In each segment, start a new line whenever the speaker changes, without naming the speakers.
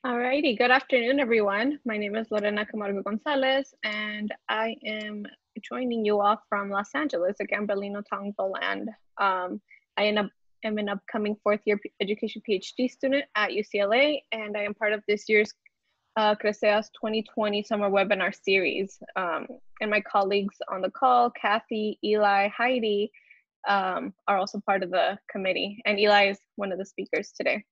Alrighty, good afternoon, everyone. My name is Lorena Camargo Gonzalez, and I am joining you all from Los Angeles, again, Berlino Tongbo land. I am an upcoming fourth year education PhD student at UCLA, and I am part of this year's CRESEA's 2020 summer webinar series. And my colleagues on the call, Kathy, Eli, Heidi, are also part of the committee, and Eli is one of the speakers today.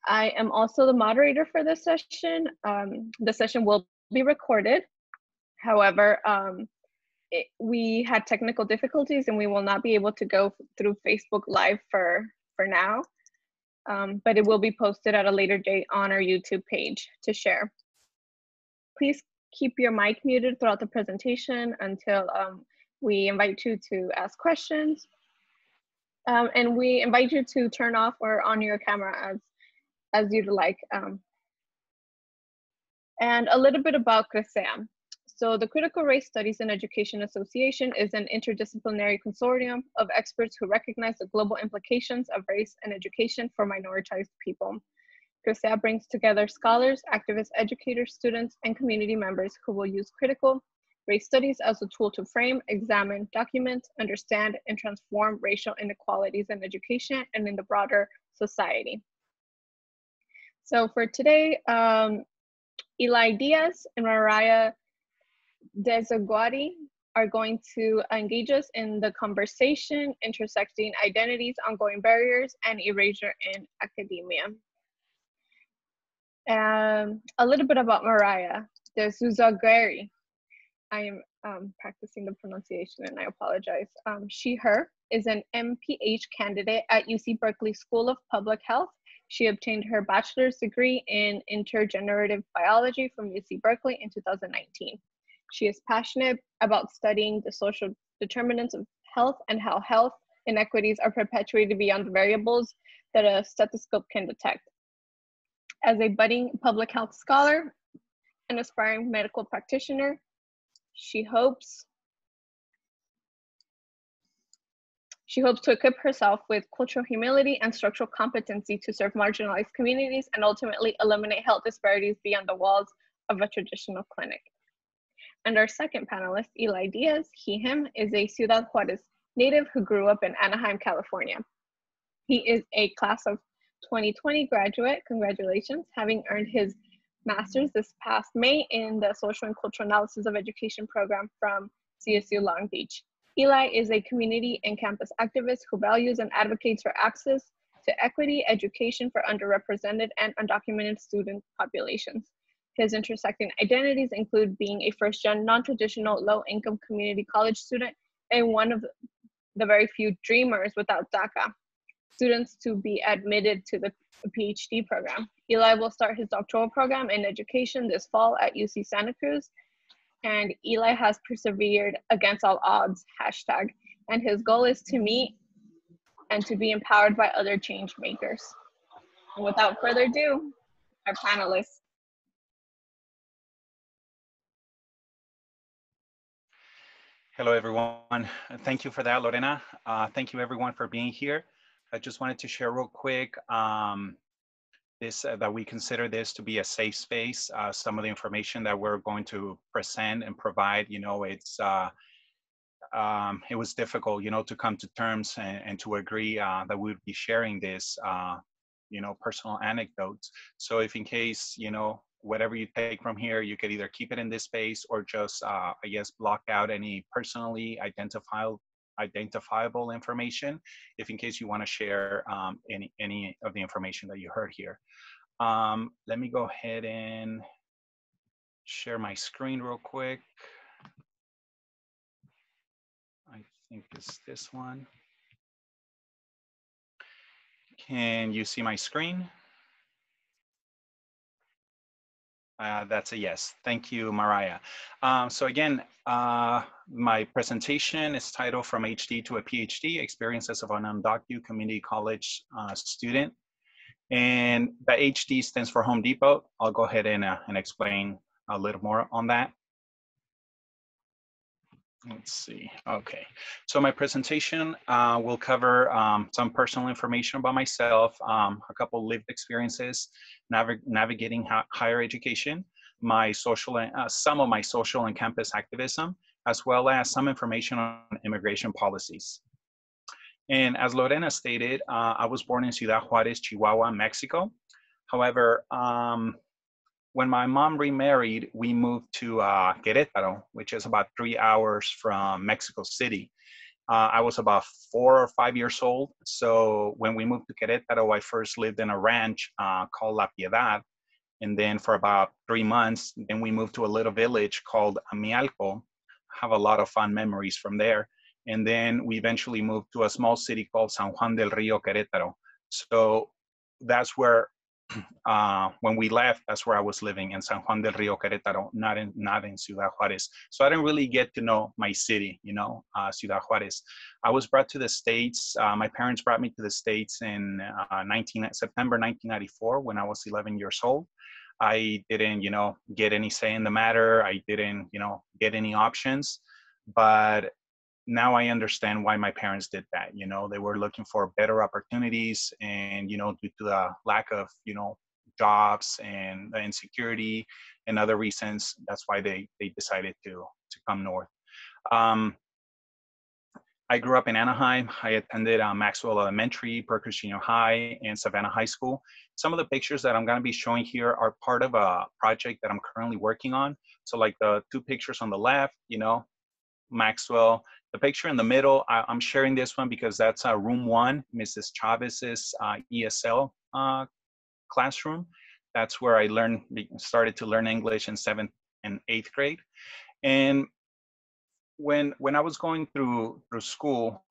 I am also the moderator for this session. The session will be recorded. However, we had technical difficulties and we will not be able to go through Facebook Live for now, but it will be posted at a later date on our YouTube page to share. Please keep your mic muted throughout the presentation until we invite you to ask questions. And we invite you to turn off or on your camera as you'd like. And a little bit about CRESEA. So the Critical Race Studies in Education Association is an interdisciplinary consortium of experts who recognize the global implications of race and education for minoritized people. CRESEA brings together scholars, activists, educators, students, and community members who will use critical race studies as a tool to frame, examine, document, understand, and transform racial inequalities in education and in the broader society. So for today, Eli Diaz and Mariah De Zuzuarregui are going to engage us in the conversation, intersecting identities, ongoing barriers, and erasure in academia. A little bit about Mariah De Zuzuarregui. I am practicing the pronunciation and I apologize. She, her is an MPH candidate at UC Berkeley School of Public Health. She obtained her bachelor's degree in Integrative Biology from UC Berkeley in 2019. She is passionate about studying the social determinants of health and how health inequities are perpetuated beyond the variables that a stethoscope can detect. As a budding public health scholar and aspiring medical practitioner, she hopes to equip herself with cultural humility and structural competency to serve marginalized communities and ultimately eliminate health disparities beyond the walls of a traditional clinic. And our second panelist, Eli Diaz, he, him, is a Ciudad Juarez native who grew up in Anaheim, California. He is a class of 2020 graduate, congratulations, having earned his master's this past May in the Social and Cultural Analysis of Education program from CSU Long Beach. Eli is a community and campus activist who values and advocates for access to equity, education for underrepresented and undocumented student populations. His intersecting identities include being a first-gen, non-traditional, low-income community college student and one of the very few dreamers without DACA students to be admitted to the PhD program. Eli will start his doctoral program in education this fall at UC Santa Cruz, and Eli has persevered against all odds, hashtag, and his goal is to meet and to be empowered by other change makers. And without further ado, our panelists.
Hello, everyone. Thank you for that, Lorena. Thank you, everyone, for being here. I just wanted to share real quick that we consider this to be a safe space. Some of the information that we're going to present and provide, you know, it was difficult, you know, to come to terms and to agree that we would be sharing this, you know, personal anecdotes. So if in case, you know, whatever you take from here, you could either keep it in this space or just, I guess, block out any personally identifiable information if in case you want to share any of the information that you heard here. Let me go ahead and share my screen real quick. I think it's this one. Can you see my screen? That's a yes. Thank you, Mariah. So again, my presentation is titled From HD to a PhD, Experiences of an Undocumented Community College Student. And the HD stands for Home Depot. I'll go ahead and explain a little more on that. Let's see. Okay. So my presentation will cover some personal information about myself, a couple lived experiences, navigating higher education, my social, some of my social and campus activism, as well as some information on immigration policies. And as Lorena stated, I was born in Ciudad Juarez, Chihuahua, Mexico. However, when my mom remarried, we moved to Querétaro, which is about 3 hours from Mexico City. I was about 4 or 5 years old. So when we moved to Querétaro, I first lived in a ranch called La Piedad. And then for about 3 months, then we moved to a little village called Amialco. Have a lot of fun memories from there. And then we eventually moved to a small city called San Juan del Rio, Querétaro. So that's where when we left, that's where I was living, in San Juan del Rio, Querétaro, not in Ciudad Juarez. So I didn't really get to know my city, Ciudad Juarez. I was brought to the States. My parents brought me to the States in September 1994 when I was 11 years old. I didn't, get any say in the matter. I didn't, get any options. But now I understand why my parents did that. They were looking for better opportunities, and due to the lack of jobs and the insecurity and other reasons, that's why they decided to come north. I grew up in Anaheim. I attended Maxwell Elementary, Berkeley Junior High, and Savannah High School. Some of the pictures that I'm going to be showing here are part of a project that I'm currently working on. So like the two pictures on the left, Maxwell. The picture in the middle, I'm sharing this one because that's room 1, Mrs. Chavez's ESL classroom. That's where I started to learn English in 7th and 8th grade. And when I was going through school,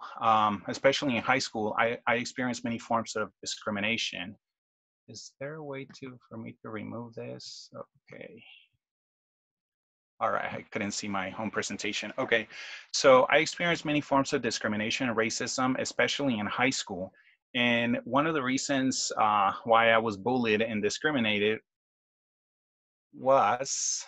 especially in high school, I experienced many forms of discrimination. Is there a way for me to remove this? Okay. All right, I couldn't see my home presentation. Okay, so I experienced many forms of discrimination and racism, especially in high school. And one of the reasons why I was bullied and discriminated was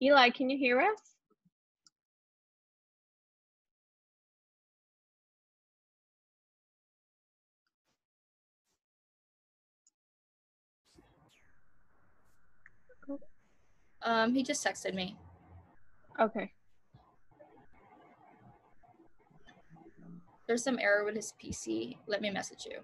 Eli, can you hear us?
He just texted me.
Okay.
There's some error with his PC. Let me message you.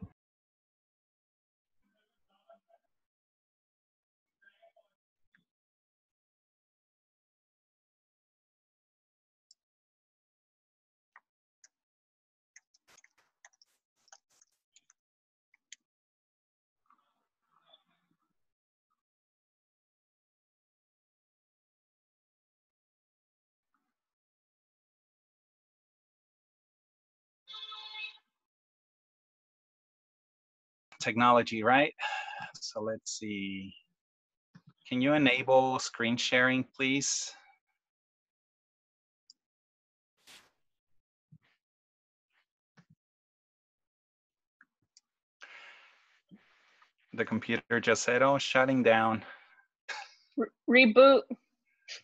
technology, right? So let's see. Can you enable screen sharing, please? The computer just said, oh, shutting down.
Reboot.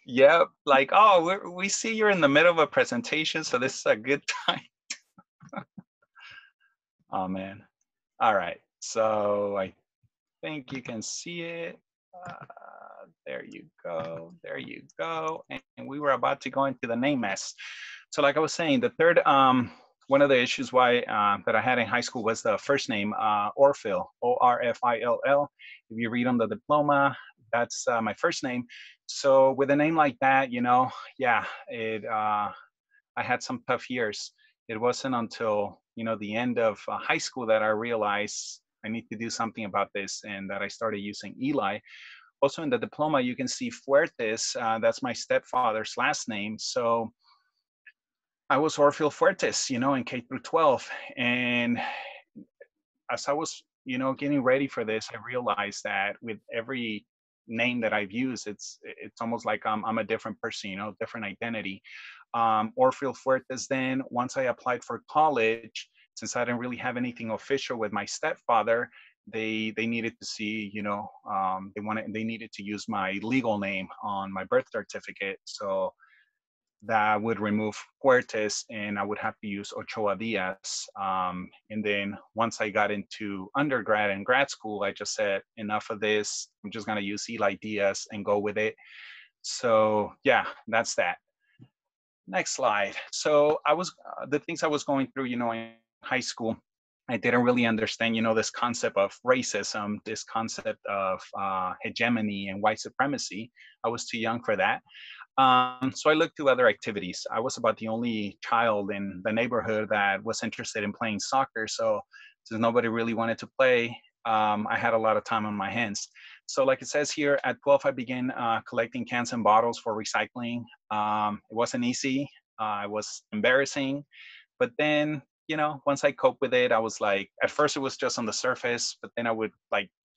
Yep, like, oh, we see you're in the middle of a presentation, so this is a good time. Oh, man. All right, so I think you can see it. There you go, there you go. And we were about to go into the name mess. So like I was saying, the third, one of the issues why that I had in high school was the first name, Orfill, O-R-F-I-L-L. If you read on the diploma, that's my first name. So with a name like that, yeah, I had some tough years. It wasn't until, the end of high school that I realized I need to do something about this, and that I started using Ely. Also in the diploma, you can see Fuertes. That's my stepfather's last name. So I was Orfil Fuertes, in K through 12. And as I was, getting ready for this, I realized that with every name that I've used, it's almost like I'm a different person, different identity. Orfil Fuertes. Then once I applied for college, since I didn't really have anything official with my stepfather, they needed to see, they needed to use my legal name on my birth certificate. So that would remove Fuertes, and I would have to use Ochoa Diaz. And then once I got into undergrad and grad school, I just said, enough of this. I'm just going to use Ely Diaz and go with it. So yeah, that's that. Next slide. So the things I was going through, in high school, I didn't really understand, this concept of racism, this concept of hegemony and white supremacy. I was too young for that. So I looked to other activities. I was about the only child in the neighborhood that was interested in playing soccer. So since nobody really wanted to play, I had a lot of time on my hands. So like it says here, at 12, I began collecting cans and bottles for recycling. It wasn't easy. It was embarrassing. But then, once I coped with it, I was like, at first it was just on the surface, but then I would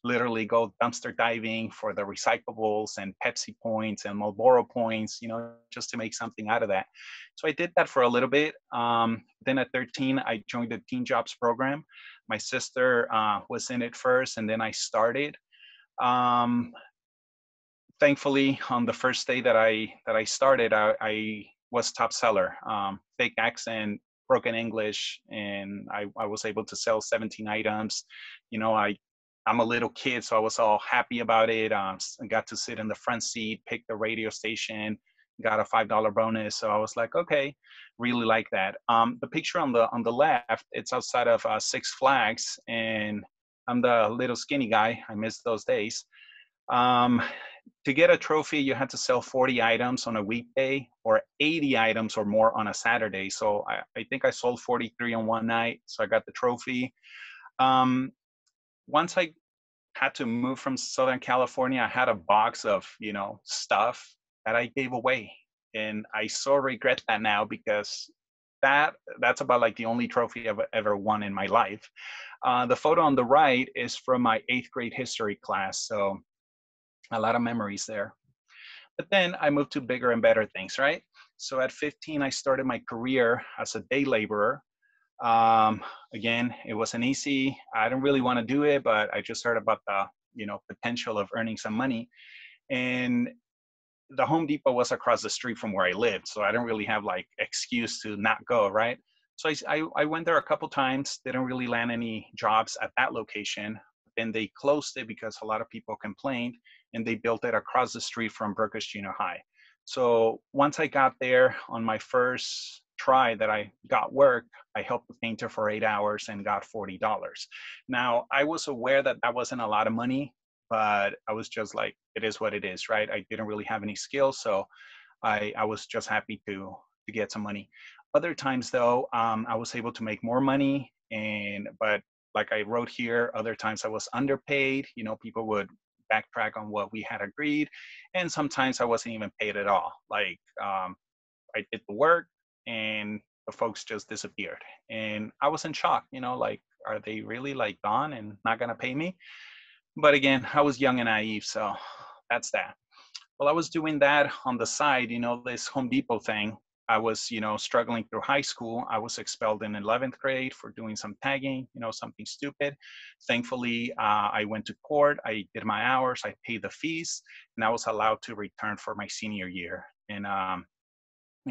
literally go dumpster diving for the recyclables and Pepsi points and Marlboro points, just to make something out of that. So I did that for a little bit. Then at 13, I joined the Teen Jobs program. My sister was in it first, and then I started. Thankfully, on the first day that I started, I was top seller. Fake accent, broken English, and I was able to sell 17 items. I'm a little kid, so I was all happy about it. I got to sit in the front seat, pick the radio station, got a $5 bonus. So I was like, okay, really like that. The picture on the left, it's outside of Six Flags, and I'm the little skinny guy. I miss those days. To get a trophy, you had to sell 40 items on a weekday or 80 items or more on a Saturday. So I think I sold 43 on one night. So I got the trophy. Once I had to move from Southern California, I had a box of, stuff that I gave away. And I so regret that now, because that's about the only trophy I've ever won in my life. The photo on the right is from my 8th grade history class. So a lot of memories there. But then I moved to bigger and better things, right? So at 15, I started my career as a day laborer. Again, it wasn't easy. I didn't really want to do it, but I just heard about the, potential of earning some money. And the Home Depot was across the street from where I lived. So I didn't really have excuse to not go, right? So I went there a couple times, didn't really land any jobs at that location. Then they closed it because a lot of people complained, and they built it across the street from Burgess Junior High. So once I got there, on my first try that I got work, I helped the painter for 8 hours and got $40. Now, I was aware that that wasn't a lot of money, but I was just like, it is what it is, right? I didn't really have any skills, so I was just happy to get some money. Other times though, I was able to make more money, but like I wrote here, other times I was underpaid. People would backtrack on what we had agreed, and sometimes I wasn't even paid at all. I did the work, and the folks just disappeared, and I was in shock. Are they really gone and not gonna pay me? But again, I was young and naive, so that's that. While I was doing that on the side, this Home Depot thing, I was, struggling through high school. I was expelled in 11th grade for doing some tagging, something stupid. Thankfully, I went to court. I did my hours. I paid the fees, and I was allowed to return for my senior year and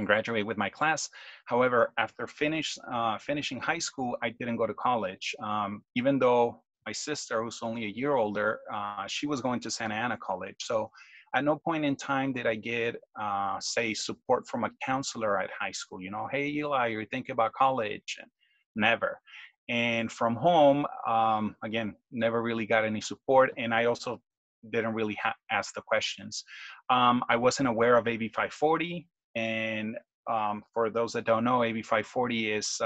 graduate with my class. However, after finishing high school, I didn't go to college, even though my sister, who's only a year older, she was going to Santa Ana College. So at no point in time did I get, say, support from a counselor at high school. Hey, Eli, you're thinking about college? Never. And from home, again, never really got any support. And I also didn't really ask the questions. I wasn't aware of AB 540. And For those that don't know, AB 540 is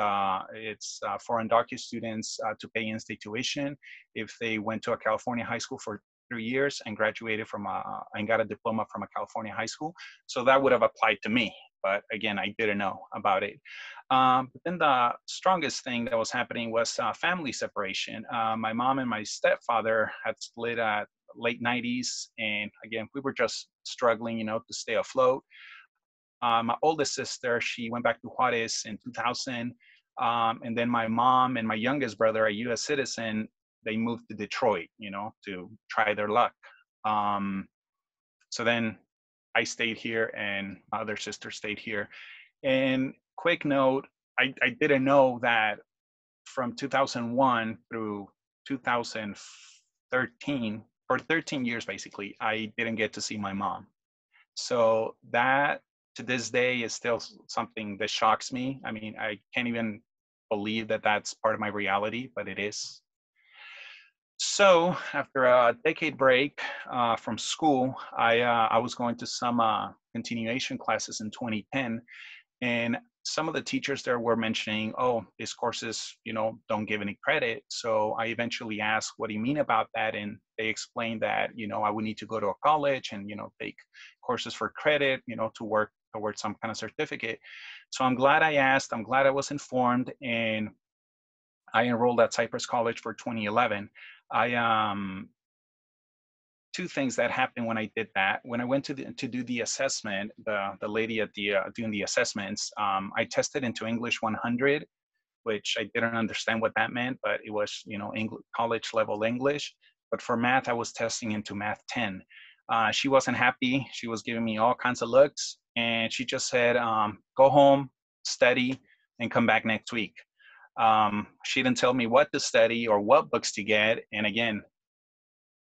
it's for undocumented students to pay in-state tuition if they went to a California high school for 3 years and graduated from and got a diploma from a California high school. So that would have applied to me, but again, I didn't know about it. But then the strongest thing that was happening was family separation. My mom and my stepfather had split at late 90s, and again, we were just struggling, to stay afloat. My oldest sister, she went back to Juarez in 2000. And then my mom and my youngest brother, a US citizen, they moved to Detroit, to try their luck. So then I stayed here and my other sister stayed here. And quick note, I didn't know that from 2001 through 2013, for 13 years basically, I didn't get to see my mom. So that to this day is still something that shocks me. I mean, I can't even believe that that's part of my reality, but it is. So after a decade break from school, I was going to some continuation classes in 2010, and some of the teachers there were mentioning, oh, these courses, don't give any credit. So I eventually asked, what do you mean about that? And they explained that, I would need to go to a college and, take courses for credit, to work towards some kind of certificate. So I'm glad I asked, I'm glad I was informed, and I enrolled at Cypress College for 2011. Two things that happened when I did that. When I went to do the assessment, the lady at the doing the assessments, I tested into English 100, which I didn't understand what that meant, but it was college level English. But for math, I was testing into math 10. She wasn't happy. She was giving me all kinds of looks, and she just said, "Go home, study, and come back next week." She didn't tell me what to study or what books to get, and again,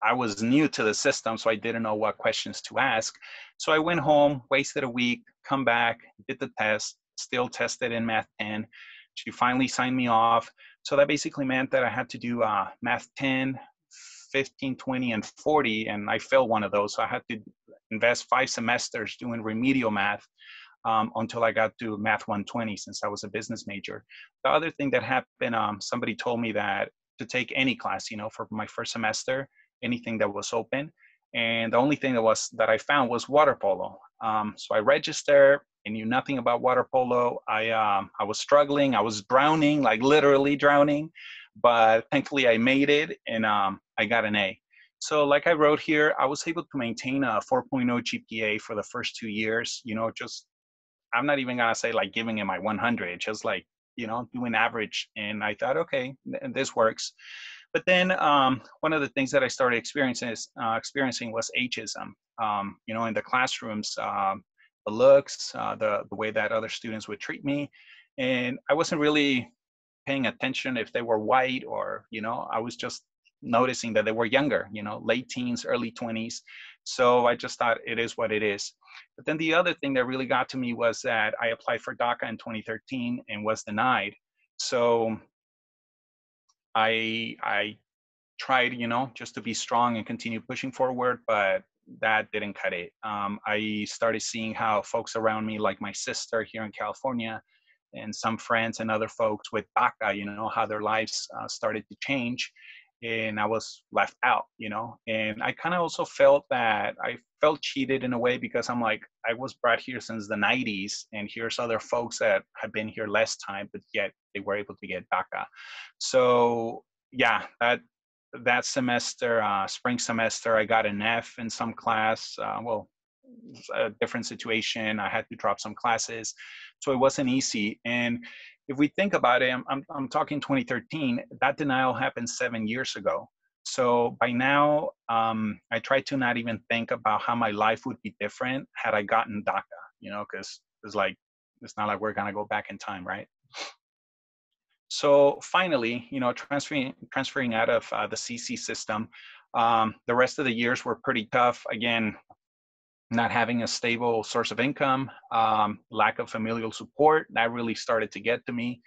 I was new to the system, so I didn't know what questions to ask. So I went home, wasted a week, come back, did the test, still tested in math 10. She finally signed me off. So that basically meant that I had to do math 10, 15, 20, and 40, and I failed one of those. So I had to invest 5 semesters doing remedial math until I got to math 120, since I was a business major. The other thing that happened, somebody told me that to take any class, for my first semester, anything that was open. And the only thing that I found was water polo. So I registered. I knew nothing about water polo. I was struggling. I was drowning, like literally drowning. But thankfully I made it, and I got an A. So like I wrote here, I was able to maintain a 4.0 GPA for the first 2 years, just, I'm not even gonna say like giving it my 100, just like, doing average. And I thought, okay, this works. But then one of the things that I started experiencing was ageism. In the classrooms, the looks, the way that other students would treat me, and I wasn't really paying attention if they were white or, I was just noticing that they were younger, late teens, early 20s. So I just thought it is what it is. But then the other thing that really got to me was that I applied for DACA in 2013 and was denied. So I tried, just to be strong and continue pushing forward, but that didn't cut it. I started seeing how folks around me, like my sister here in California, and some friends and other folks with DACA, how their lives started to change, and I was left out, and I kind of also felt that I felt cheated in a way, because I'm like, I was brought here since the 90s, and here's other folks that have been here less time, but yet they were able to get DACA. So yeah, that semester, spring semester, I got an F in some class. Well, a different situation. I had to drop some classes, so it wasn't easy. And if we think about it, I'm talking 2013. That denial happened 7 years ago. So by now, I try to not even think about how my life would be different had I gotten DACA. Because it's not like we're gonna go back in time, right? So finally, transferring out of the CC system, the rest of the years were pretty tough. Again, not having a stable source of income, lack of familial support, that really started to get to me.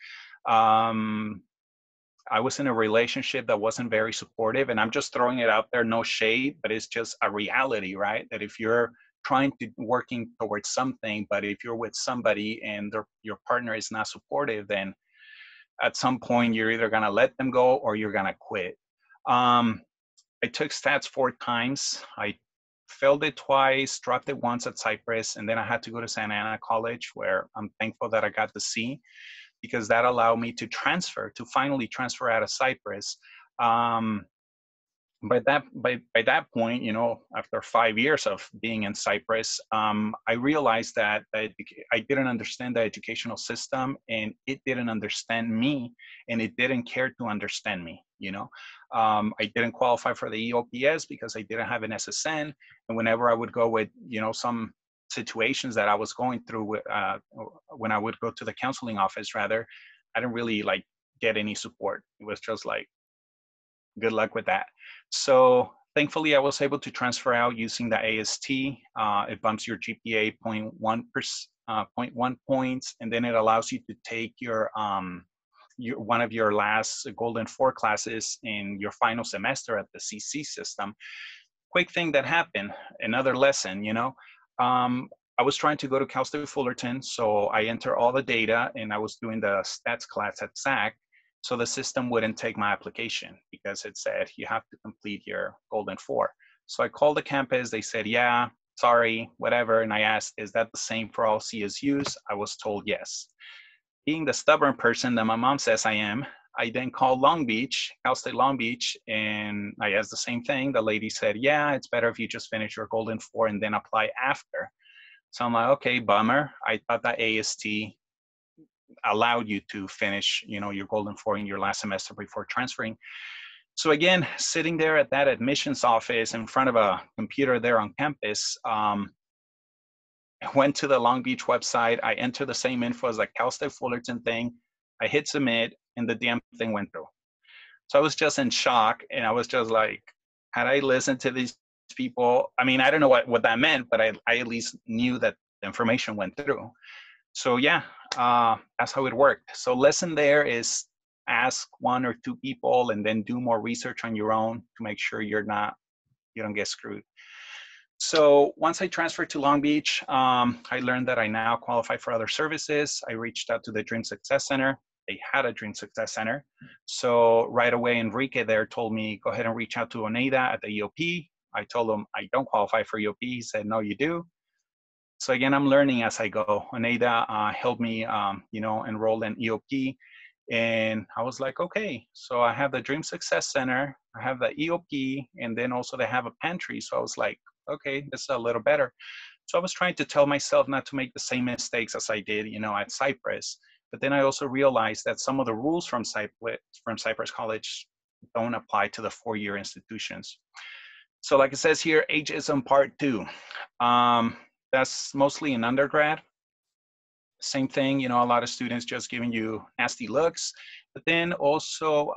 I was in a relationship that wasn't very supportive, and I'm just throwing it out there, no shade, but it's just a reality, right? That if you're trying to working towards something, but if you're with somebody and your partner is not supportive, then at some point you're either gonna let them go or you're gonna quit. I took stats 4 times. I failed it twice, dropped it once at Cypress, and then I had to go to Santa Ana College, where I'm thankful that I got the C, because that allowed me to finally transfer out of Cypress. By that point, you know, after 5 years of being in Cyprus, I realized that I didn't understand the educational system, and it didn't understand me, and it didn't care to understand me. You know, I didn't qualify for the EOPS because I didn't have an SSN, and whenever I would go with, you know, some situations that I was going through, when I would go to the counseling office, rather, I didn't really like get any support. It was just like, good luck with that. So thankfully, I was able to transfer out using the AST. It bumps your GPA 0.1 points, and then it allows you to take your one of your last Golden 4 classes in your final semester at the CC system. Quick thing that happened, another lesson, you know. I was trying to go to Cal State Fullerton, so I entered all the data, and I was doing the stats class at SAC. So the system wouldn't take my application because it said you have to complete your Golden 4. So I called the campus. They said, yeah, sorry, whatever. And I asked, is that the same for all CSUs? I was told yes. Being the stubborn person that my mom says I am, I then called Long Beach, Cal State Long Beach, and I asked the same thing. The lady said, yeah, it's better if you just finish your Golden 4 and then apply after. So I'm like, okay, bummer. I thought that AST allowed you to finish, you know, your Golden 4 in your last semester before transferring. So again, sitting there at that admissions office in front of a computer there on campus, I went to the Long Beach website. I entered the same info as the Cal State Fullerton thing. I hit submit, and the damn thing went through. So I was just in shock, and I was just like, had I listened to these people, I mean, I don't know what that meant, but I at least knew that the information went through. So yeah, that's how it worked. So lesson there is ask 1 or 2 people and then do more research on your own to make sure you don't get screwed. So once I transferred to Long Beach, I learned that I now qualify for other services. I reached out to the Dream Success Center. They had a Dream Success Center. So right away, Enrique there told me, go ahead and reach out to Oneida at the EOP. I told him I don't qualify for EOP. He said, no, you do. So again, I'm learning as I go. Oneida helped me, you know, enroll in EOP. And I was like, okay, so I have the Dream Success Center, I have the EOP, and then also they have a pantry. So I was like, okay, this is a little better. So I was trying to tell myself not to make the same mistakes as I did, you know, at Cypress. But then I also realized that some of the rules from Cypress College don't apply to the 4-year institutions. So like it says here, ageism part 2. That's mostly in undergrad. Same thing, you know, a lot of students just giving you nasty looks, but then also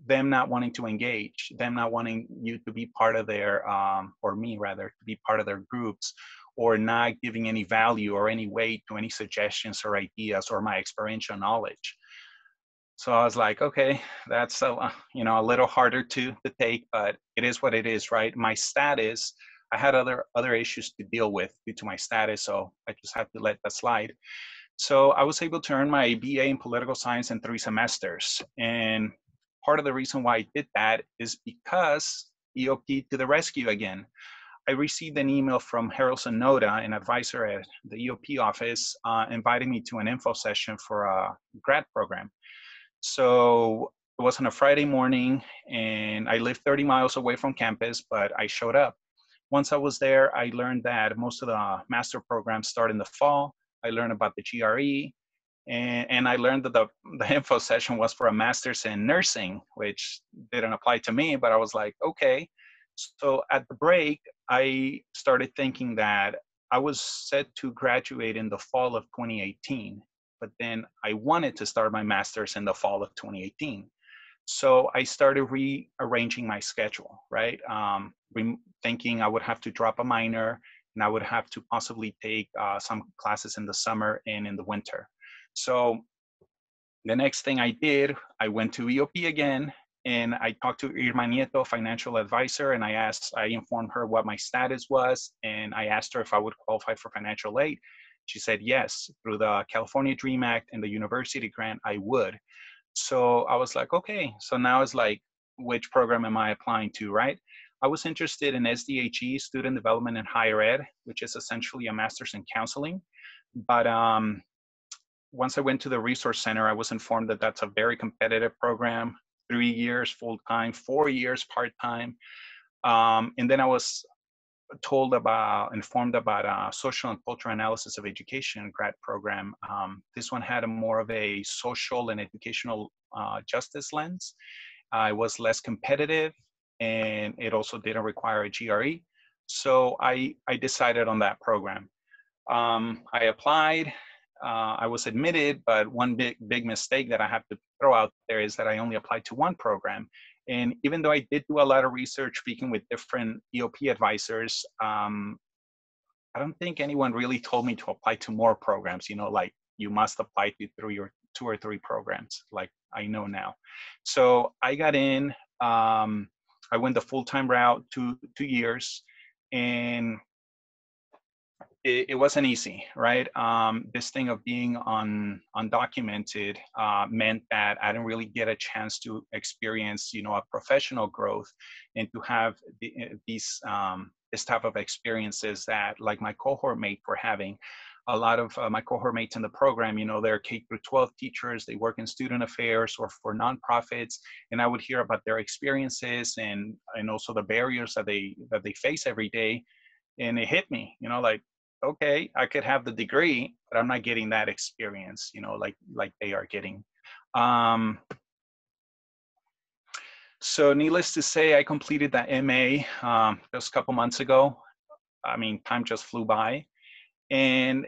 them not wanting to engage, them not wanting you to be part of their, or me rather, to be part of their groups, or not giving any value or any weight to any suggestions or ideas or my experiential knowledge. So I was like, okay, that's you know, a little harder to take, but it is what it is, right? My status, I had other issues to deal with due to my status, so I just had to let that slide. So I was able to earn my BA in political science in 3 semesters. And part of the reason why I did that is because EOP to the rescue again. I received an email from Harold Sonoda, an advisor at the EOP office, inviting me to an info session for a grad program. So it was on a Friday morning, and I lived 30 miles away from campus, but I showed up. Once I was there, I learned that most of the master programs start in the fall. I learned about the GRE, and I learned that the info session was for a master's in nursing, which didn't apply to me, but I was like, okay. So at the break, I started thinking that I was set to graduate in the fall of 2018, but then I wanted to start my master's in the fall of 2018. So I started rearranging my schedule, right? Thinking I would have to drop a minor, and I would have to possibly take some classes in the summer and in the winter. So the next thing I did, I went to EOP again, and I talked to Irma Nieto, financial advisor, and I informed her what my status was, and I asked her if I would qualify for financial aid. She said yes, through the California Dream Act and the university grant, I would. So I was like, okay, so now it's like, which program am I applying to, right? I was interested in SDHE, Student Development in Higher Ed, which is essentially a master's in counseling. But once I went to the Resource Center, I was informed that that's a very competitive program, 3 years full-time, 4 years part-time. And then I was informed about a social and cultural analysis of education grad program. This one had more of a social and educational justice lens. It was less competitive, and it also didn't require a GRE. So I decided on that program. I applied. I was admitted, but one big mistake that I have to throw out there is that I only applied to one program. And even though I did do a lot of research speaking with different EOP advisors, I don't think anyone really told me to apply to more programs, you know, like you must apply to 2 or 3 programs, like I know now. So I got in, I went the full-time route, 2 years, and it wasn't easy, right? This thing of being undocumented meant that I didn't really get a chance to experience, you know, a professional growth and to have this type of experiences that like my cohort mates were having. A lot of my cohort mates in the program, you know, they're K-12 teachers, they work in student affairs or for nonprofits, and I would hear about their experiences and also the barriers that they face every day. And it hit me, you know, like, okay, I could have the degree, but I'm not getting that experience, you know, like they are getting. So needless to say, I completed that MA just a couple months ago. I mean, time just flew by. And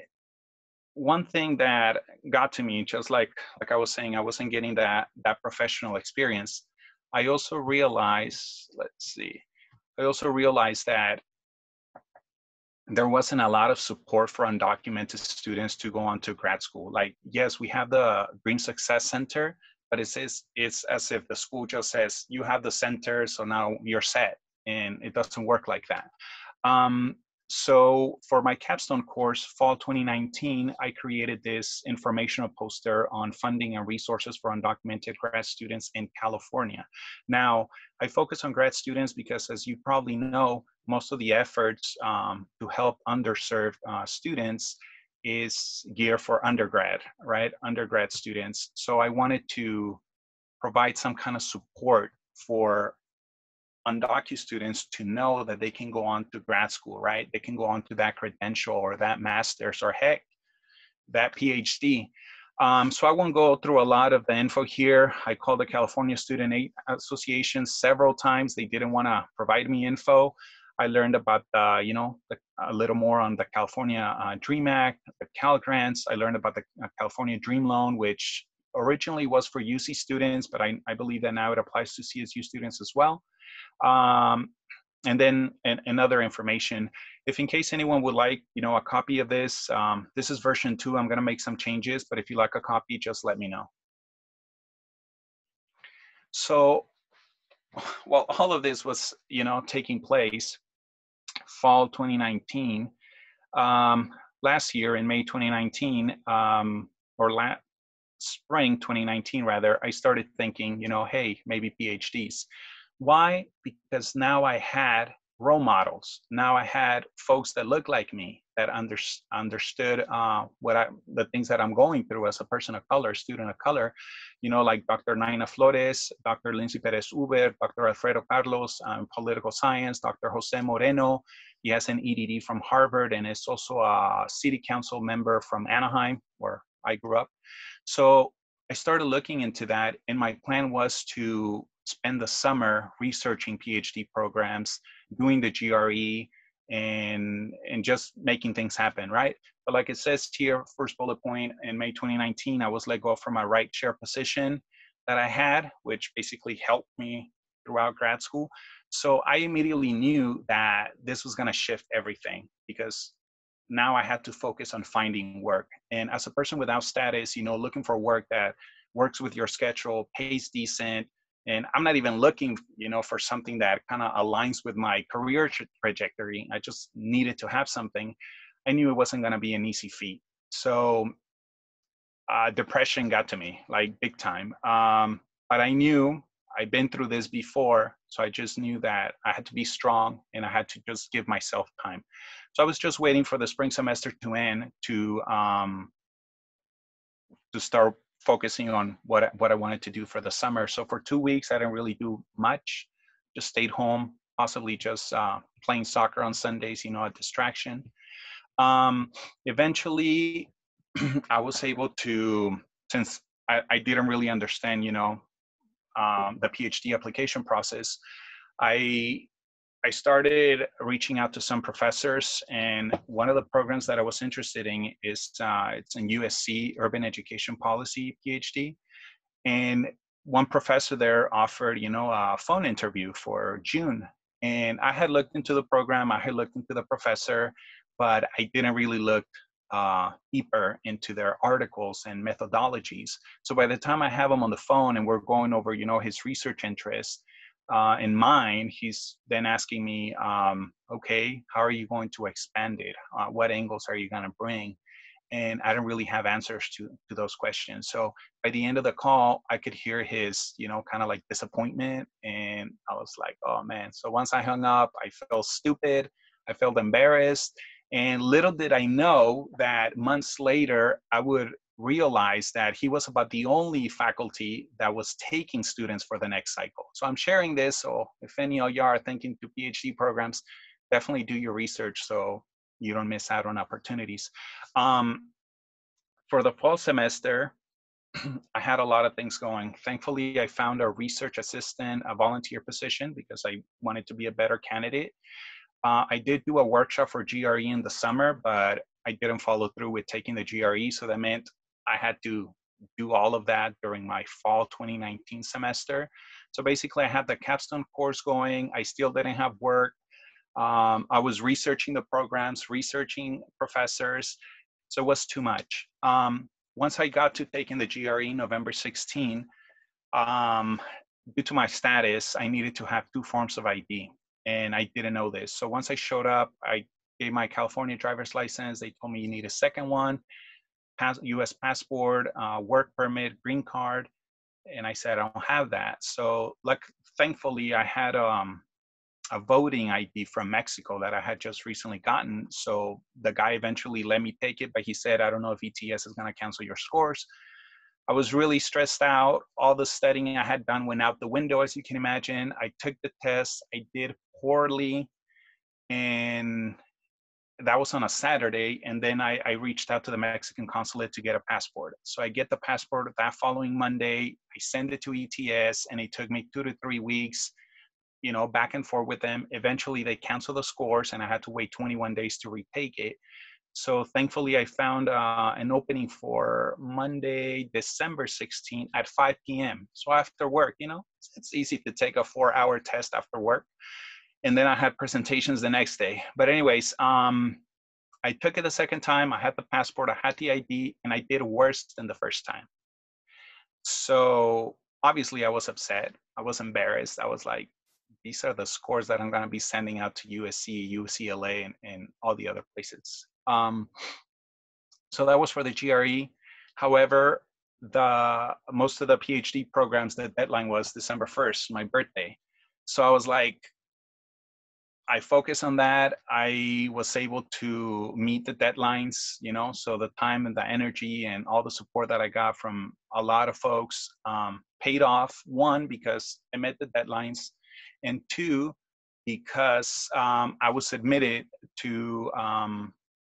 one thing that got to me, just like I was saying, I wasn't getting that professional experience. I also realized, that there wasn't a lot of support for undocumented students to go on to grad school. Like, yes, we have the Green Success Center, but it's as if the school just says, you have the center, so now you're set. And it doesn't work like that. So for my capstone course, fall 2019, I created this informational poster on funding and resources for undocumented grad students in California. Now, I focus on grad students because, as you probably know, most of the efforts to help underserved students is geared for undergrad, right? Undergrad students. So I wanted to provide some kind of support for undocumented students to know that they can go on to grad school, right? They can go on to that credential or that master's or heck, that PhD. So I won't go through a lot of the info here. I called the California Student Aid Association several times. They didn't want to provide me info. I learned about, a little more on the California Dream Act, the Cal Grants. I learned about the California Dream Loan, which originally was for UC students, but I believe that now it applies to CSU students as well. And then other information. If in case anyone would like, a copy of this, this is version 2. I'm going to make some changes, but if you like a copy, just let me know. So, while all of this was, taking place, fall 2019, last year in May 2019, spring 2019 rather, I started thinking, hey, maybe PhDs. Why? Because now I had role models. Now I had folks that looked like me, that understood the things that I'm going through as a person of color, student of color, like Dr. Naina Flores, Dr. Lindsay Perez-Uber, Dr. Alfredo Carlos, political science, Dr. Jose Moreno. He has an EDD from Harvard and is also a city council member from Anaheim, where I grew up. So I started looking into that, and my plan was to spend the summer researching PhD programs, doing the GRE, and just making things happen, right? But like it says here, first bullet point, in May 2019, I was let go from my right chair position that I had, which basically helped me throughout grad school. So I immediately knew that this was gonna shift everything, because now I had to focus on finding work. And as a person without status, looking for work that works with your schedule, pays decent, And I'm not even looking, you know, for something that kind of aligns with my career trajectory. I just needed to have something. I knew it wasn't going to be an easy feat. So depression got to me, like big time. But I knew I'd been through this before, so I just knew that I had to be strong and I had to just give myself time. So I was just waiting for the spring semester to end to start focusing on what I wanted to do for the summer. So for 2 weeks, I didn't really do much. Just stayed home, possibly just playing soccer on Sundays, you know, a distraction. Eventually, I was able to, since I didn't really understand, you know, the PhD application process, I started reaching out to some professors, and one of the programs that I was interested in is it's in USC Urban Education Policy PhD, and one professor there offered, you know, a phone interview for June, and I had looked into the program, I had looked into the professor, but I didn't really look deeper into their articles and methodologies. So by the time I have him on the phone and we're going over, you know, his research interests, in mine, he's then asking me, okay, how are you going to expand it? What angles are you going to bring? And I don't really have answers to those questions. So by the end of the call, I could hear his, you know, kind of like disappointment. And I was like, oh man. So once I hung up, I felt stupid. I felt embarrassed. And little did I know that months later, I would realize that he was about the only faculty that was taking students for the next cycle. So I'm sharing this. So if any of y'all are thinking to PhD programs, definitely do your research so you don't miss out on opportunities. For the fall semester, I had a lot of things going. Thankfully, I found a research assistant, a volunteer position, because I wanted to be a better candidate. I did do a workshop for GRE in the summer, but I didn't follow through with taking the GRE. So that meant I had to do all of that during my fall 2019 semester. So basically I had the capstone course going. I still didn't have work. I was researching the programs, researching professors. So it was too much. Once I got to taking the GRE November 16, due to my status, I needed to have 2 forms of ID. And I didn't know this. So once I showed up, I gave my California driver's license. They told me you need a second one, US passport, work permit, green card. And I said, I don't have that. So thankfully, I had a voting ID from Mexico that I had just recently gotten. So the guy eventually let me take it, but he said, I don't know if ETS is going to cancel your scores. I was really stressed out. All the studying I had done went out the window, as you can imagine. I took the test. I did poorly. And that was on a Saturday. And then I reached out to the Mexican consulate to get a passport. So I get the passport that following Monday. I send it to ETS, and it took me 2 to 3 weeks, you know, back and forth with them. Eventually they canceled the scores and I had to wait 21 days to retake it. So thankfully I found an opening for Monday, December 16th at 5 p.m. So after work, you know, it's easy to take a 4-hour test after work. And then I had presentations the next day. But anyways, I took it the second time. I had the passport, I had the ID, and I did worse than the first time. So obviously I was upset. I was embarrassed. I was like, these are the scores that I'm going to be sending out to USC, UCLA, and all the other places. So that was for the GRE. However, most of the PhD programs, the deadline was December 1st, my birthday. So I was like, I focused on that. I was able to meet the deadlines, you know, so the time and the energy and all the support that I got from a lot of folks paid off. 1, because I met the deadlines, and 2, because I was admitted to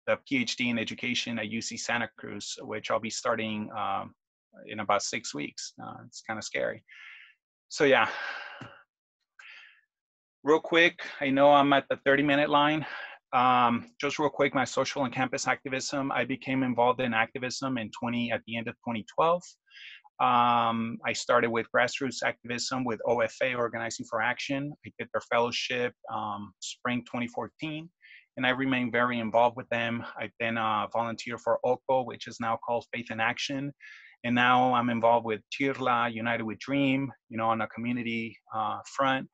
the PhD in education at UC Santa Cruz, which I'll be starting in about 6 weeks. It's kind of scary. So yeah. Real quick, I know I'm at the 30-minute line. Just real quick, my social and campus activism. I became involved in activism at the end of 2012. I started with grassroots activism with OFA, Organizing for Action. I did their fellowship spring 2014, and I remained very involved with them. I then volunteered for OCO, which is now called Faith in Action. And now I'm involved with Chirla, United with Dream, you know, on a community front.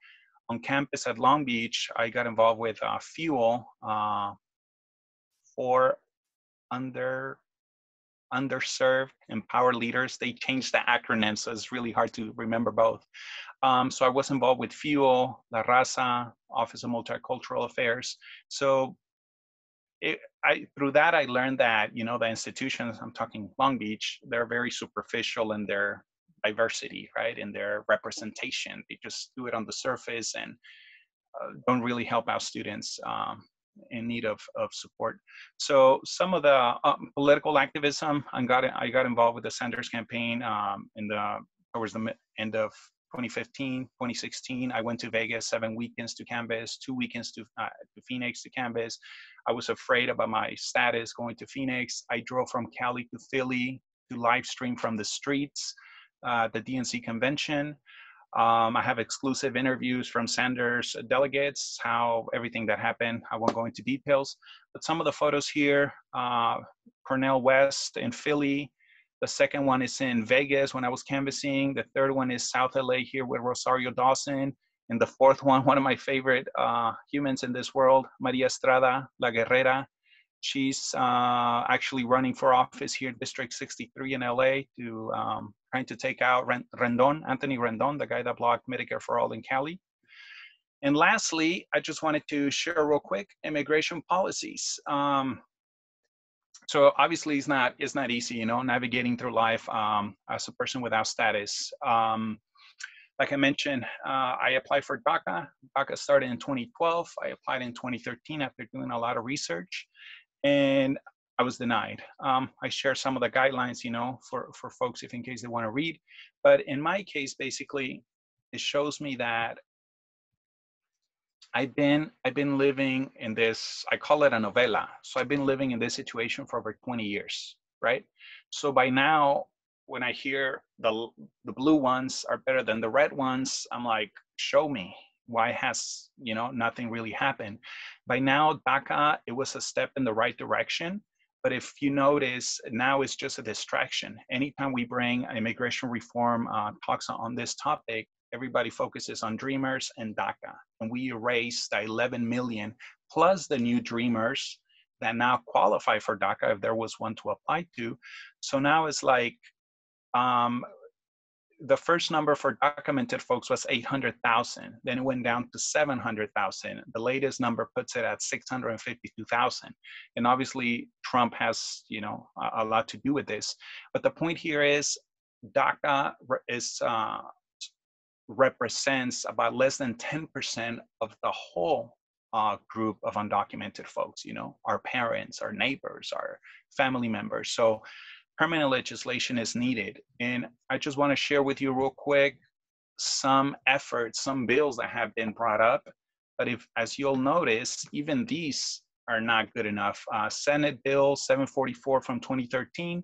On campus at Long Beach, I got involved with Fuel for underserved empowered leaders. They changed the acronym, so it's really hard to remember both. So I was involved with Fuel, La Raza, Office of Multicultural Affairs. So through that, I learned that, you know, the institutions, I'm talking Long Beach, they're very superficial in their diversity, right? In their representation. They just do it on the surface and don't really help out students in need of support. So some of the political activism, I got involved with the Sanders campaign towards the end of 2015, 2016. I went to Vegas 7 weekends to canvass, 2 weekends to Phoenix to canvass. I was afraid about my status going to Phoenix. I drove from Cali to Philly to live stream from the streets, the DNC convention. I have exclusive interviews from Sanders delegates, how everything that happened. I won't go into details, but some of the photos here, Cornell West in Philly. The second one is in Vegas when I was canvassing. The third one is South LA here with Rosario Dawson. And the fourth one of my favorite humans in this world, Maria Estrada, La Guerrera. She's actually running for office here, District 63 in LA, to trying to take out Anthony Rendon, the guy that blocked Medicare for All in Cali. And lastly, I just wanted to share real quick immigration policies. So obviously it's not easy, you know, navigating through life as a person without status. Like I mentioned, I applied for DACA. DACA started in 2012. I applied in 2013 after doing a lot of research, and I was denied. I share some of the guidelines, you know, for folks if in case they want to read. But in my case, basically, it shows me that I've been living in this, I call it a novela. So I've been living in this situation for over 20 years, right? So by now, when I hear the blue ones are better than the red ones, I'm like, show me. Why has, you know, nothing really happened? By now, DACA, it was a step in the right direction. But if you notice, now it's just a distraction. Anytime we bring immigration reform talks on this topic, everybody focuses on Dreamers and DACA. And we erase the 11 million plus the new Dreamers that now qualify for DACA if there was one to apply to. So now it's like, the first number for documented folks was 800,000. Then it went down to 700,000. The latest number puts it at 652,000. And obviously Trump has, you know, a lot to do with this. But the point here is DACA represents about less than 10% of the whole group of undocumented folks, you know, our parents, our neighbors, our family members. So permanent legislation is needed. And I just want to share with you real quick some efforts, some bills that have been brought up. But if, as you'll notice, even these are not good enough. Senate Bill 744 from 2013,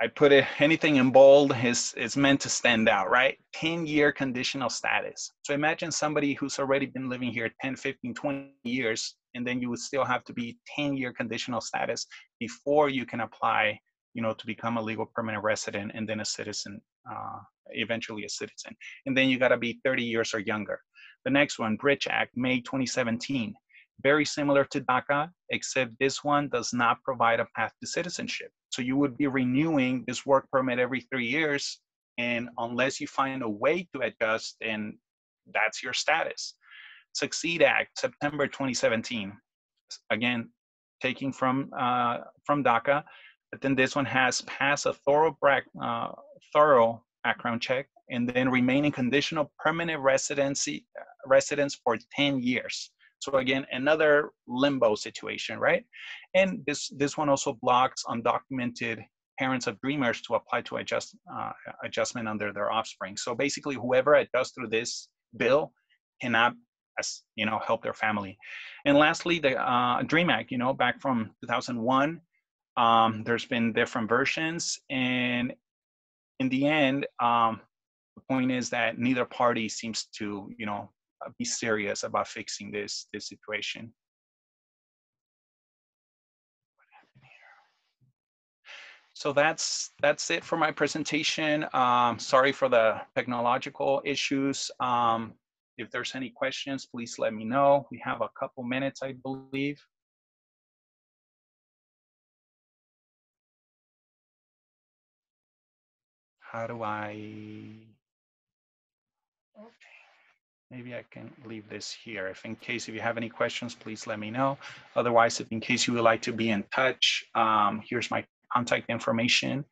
I put it, anything in bold is meant to stand out, right? 10-year conditional status. So imagine somebody who's already been living here 10, 15, 20 years, and then you would still have to be 10-year conditional status before you can apply, you know, to become a legal permanent resident and then a citizen, eventually a citizen. And then you gotta be 30 years or younger. The next one, Bridge Act, May 2017. Very similar to DACA, except this one does not provide a path to citizenship. So you would be renewing this work permit every 3 years, and unless you find a way to adjust, then that's your status. Succeed Act, September 2017. Again, taking from DACA, but then this one has passed a thorough background check, and then remaining conditional permanent residence for 10 years. So again, another limbo situation, right? And this one also blocks undocumented parents of Dreamers to apply to adjustment under their offspring. So basically, whoever adjusts through this bill cannot, as you know, help their family. And lastly, the Dream Act, you know, back from 2001. There's been different versions, and in the end, the point is that neither party seems to, you know, be serious about fixing this situation. What happened here? So that's it for my presentation. Sorry for the technological issues. If there's any questions, please let me know. We have a couple minutes, I believe. How do I, okay, maybe I can leave this here. If you have any questions, please let me know. Otherwise, if in case you would like to be in touch, here's my contact information.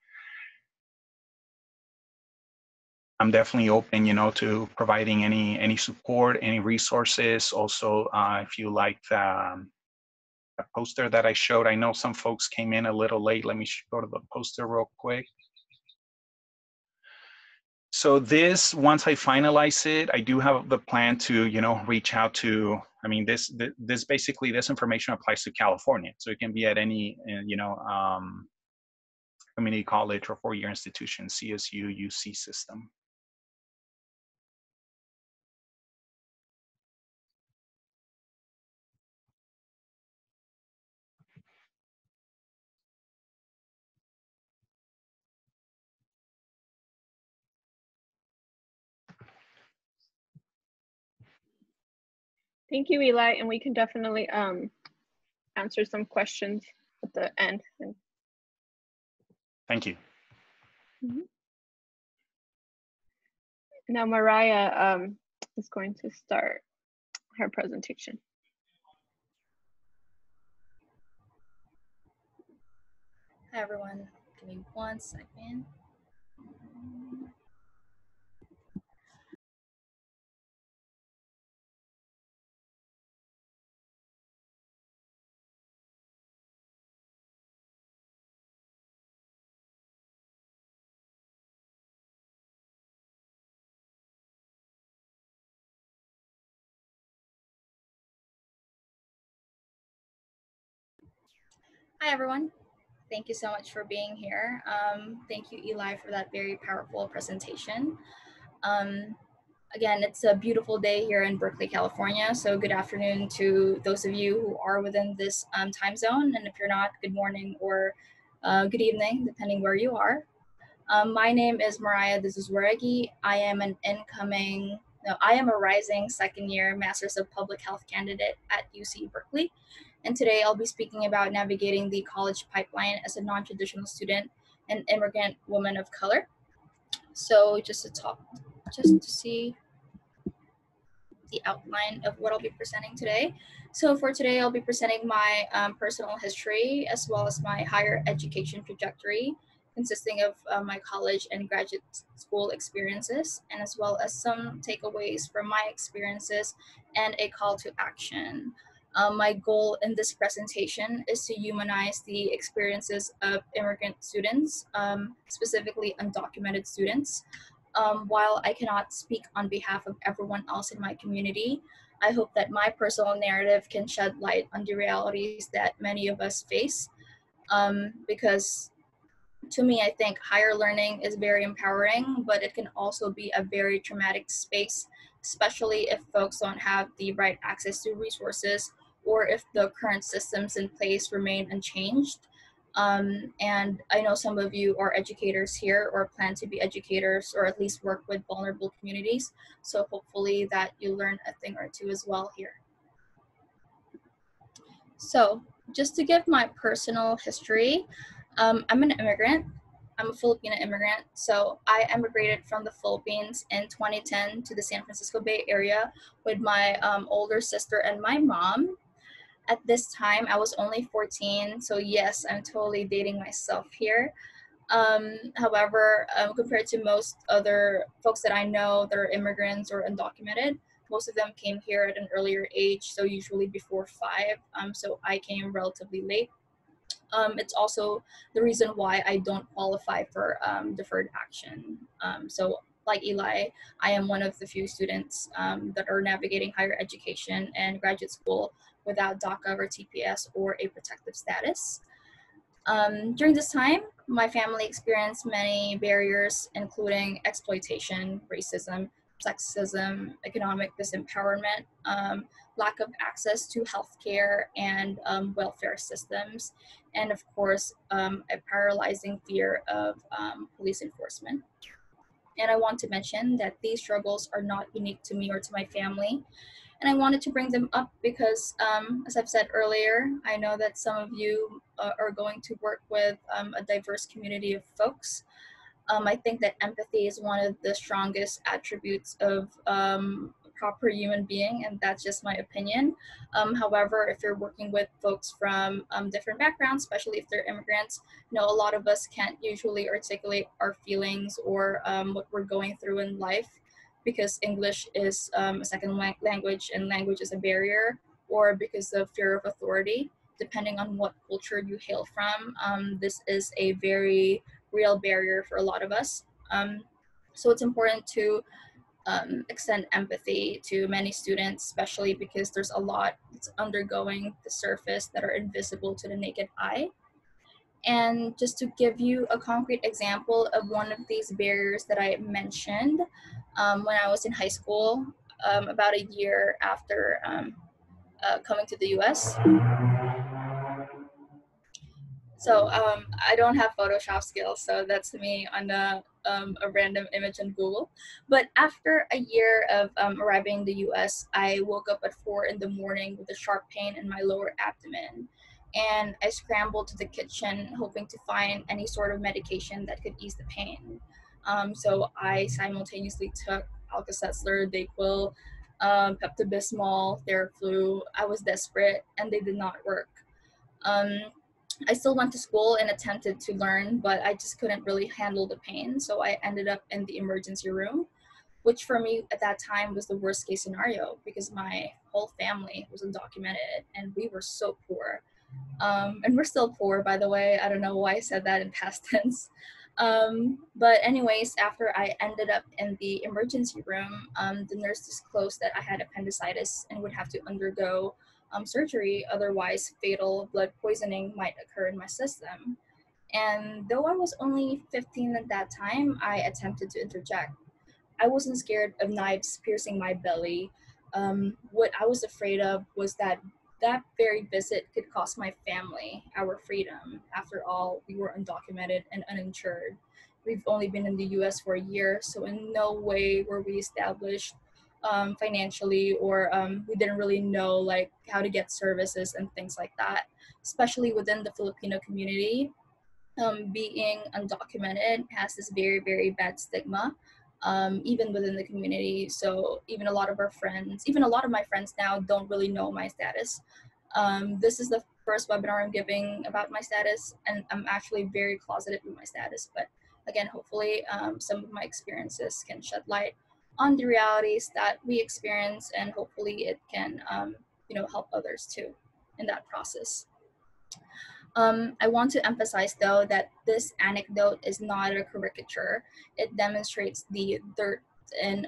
I'm definitely open, to providing any support, any resources. Also, if you like the poster that I showed, I know some folks came in a little late. Let me go to the poster real quick. So this, once I finalize it, I do have the plan to, reach out to, I mean, this basically, this information applies to California. So it can be at any, community college or four-year institution, CSU, UC system.
Thank you, Eli, and we can definitely answer some questions at the end.
Thank you.
Mm-hmm. Now Mariah is going to start her presentation.
Hi everyone, give me 1 second. Hi everyone, thank you so much for being here. Thank you Eli for that very powerful presentation. Again, it's a beautiful day here in Berkeley, California. So good afternoon to those of you who are within this time zone. And if you're not, good morning or good evening, depending where you are. My name is Mariah De Zuzuarregui. I am a rising second-year Masters of Public Health candidate at UC Berkeley. And today I'll be speaking about navigating the college pipeline as a non-traditional student and immigrant woman of color. So just to see the outline of what I'll be presenting today. So for today, I'll be presenting my personal history as well as my higher education trajectory, consisting of my college and graduate school experiences, and as well as some takeaways from my experiences and a call to action. My goal in this presentation is to humanize the experiences of immigrant students, specifically undocumented students. While I cannot speak on behalf of everyone else in my community, I hope that my personal narrative can shed light on the realities that many of us face. Because to me, I think higher learning is very empowering, but it can also be a very traumatic space, especially if folks don't have the right access to resources or if the current systems in place remain unchanged. And I know some of you are educators here or plan to be educators or at least work with vulnerable communities. So hopefully that you learn a thing or two as well here. So just to give my personal history, I'm an immigrant. I'm a Filipino immigrant. So I emigrated from the Philippines in 2010 to the San Francisco Bay Area with my older sister and my mom. At this time, I was only 14, so yes, I'm totally dating myself here. However, compared to most other folks that I know that are immigrants or undocumented, most of them came here at an earlier age, so usually before 5. So I came relatively late. It's also the reason why I don't qualify for deferred action. So like Eli, I am one of the few students that are navigating higher education and graduate school without DACA or TPS or a protective status. During this time, my family experienced many barriers, including exploitation, racism, sexism, economic disempowerment, lack of access to healthcare and welfare systems, and of course, a paralyzing fear of police enforcement. And I want to mention that these struggles are not unique to me or to my family. And I wanted to bring them up because, as I've said earlier, I know that some of you are going to work with a diverse community of folks. I think that empathy is one of the strongest attributes of a proper human being, and that's just my opinion. However, if you're working with folks from different backgrounds, especially if they're immigrants, you know, a lot of us can't usually articulate our feelings or what we're going through in life because English is a second language and language is a barrier, or because of fear of authority. Depending on what culture you hail from, this is a very real barrier for a lot of us. So it's important to extend empathy to many students, especially because there's a lot that's undergoing the surface that are invisible to the naked eye. And just to give you a concrete example of one of these barriers that I mentioned, when I was in high school, about a year after coming to the US. So I don't have Photoshop skills, so that's me on a random image on Google. But after a year of arriving in the US, I woke up at 4 in the morning with a sharp pain in my lower abdomen. And I scrambled to the kitchen hoping to find any sort of medication that could ease the pain. So I simultaneously took Alka-Seltzer, Dayquil, Pepto-Bismol, Theraflu. I was desperate and they did not work. I still went to school and attempted to learn, but I just couldn't really handle the pain. So I ended up in the emergency room, which for me at that time was the worst case scenario because my whole family was undocumented and we were so poor. And we're still poor, by the way. I don't know why I said that in past tense. But anyways, after I ended up in the emergency room, the nurse disclosed that I had appendicitis and would have to undergo surgery, otherwise fatal blood poisoning might occur in my system. And though I was only 15 at that time, I attempted to interject. I wasn't scared of knives piercing my belly. What I was afraid of was that that very visit could cost my family our freedom. After all, we were undocumented and uninsured. We've only been in the US for a year, so in no way were we established financially, or we didn't really know like how to get services and things like that, especially within the Filipino community. Being undocumented has this very, very bad stigma, even within the community. So even a lot of our friends, even a lot of my friends now don't really know my status. This is the first webinar I'm giving about my status, and I'm actually very closeted with my status. But again, hopefully some of my experiences can shed light on the realities that we experience, and hopefully it can help others too in that process. I want to emphasize, though, that this anecdote is not a caricature. It demonstrates the dirt in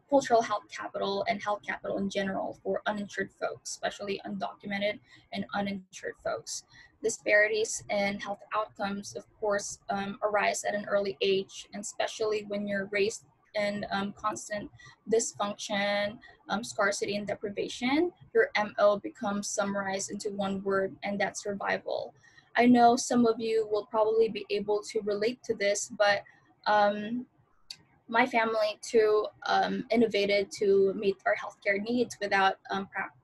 cultural health capital and health capital in general for uninsured folks, especially undocumented and uninsured folks. Disparities in health outcomes, of course, arise at an early age, and especially when you're raised in constant dysfunction, scarcity, and deprivation, your MO becomes summarized into one word, and that's survival. I know some of you will probably be able to relate to this, but my family too innovated to meet our healthcare needs without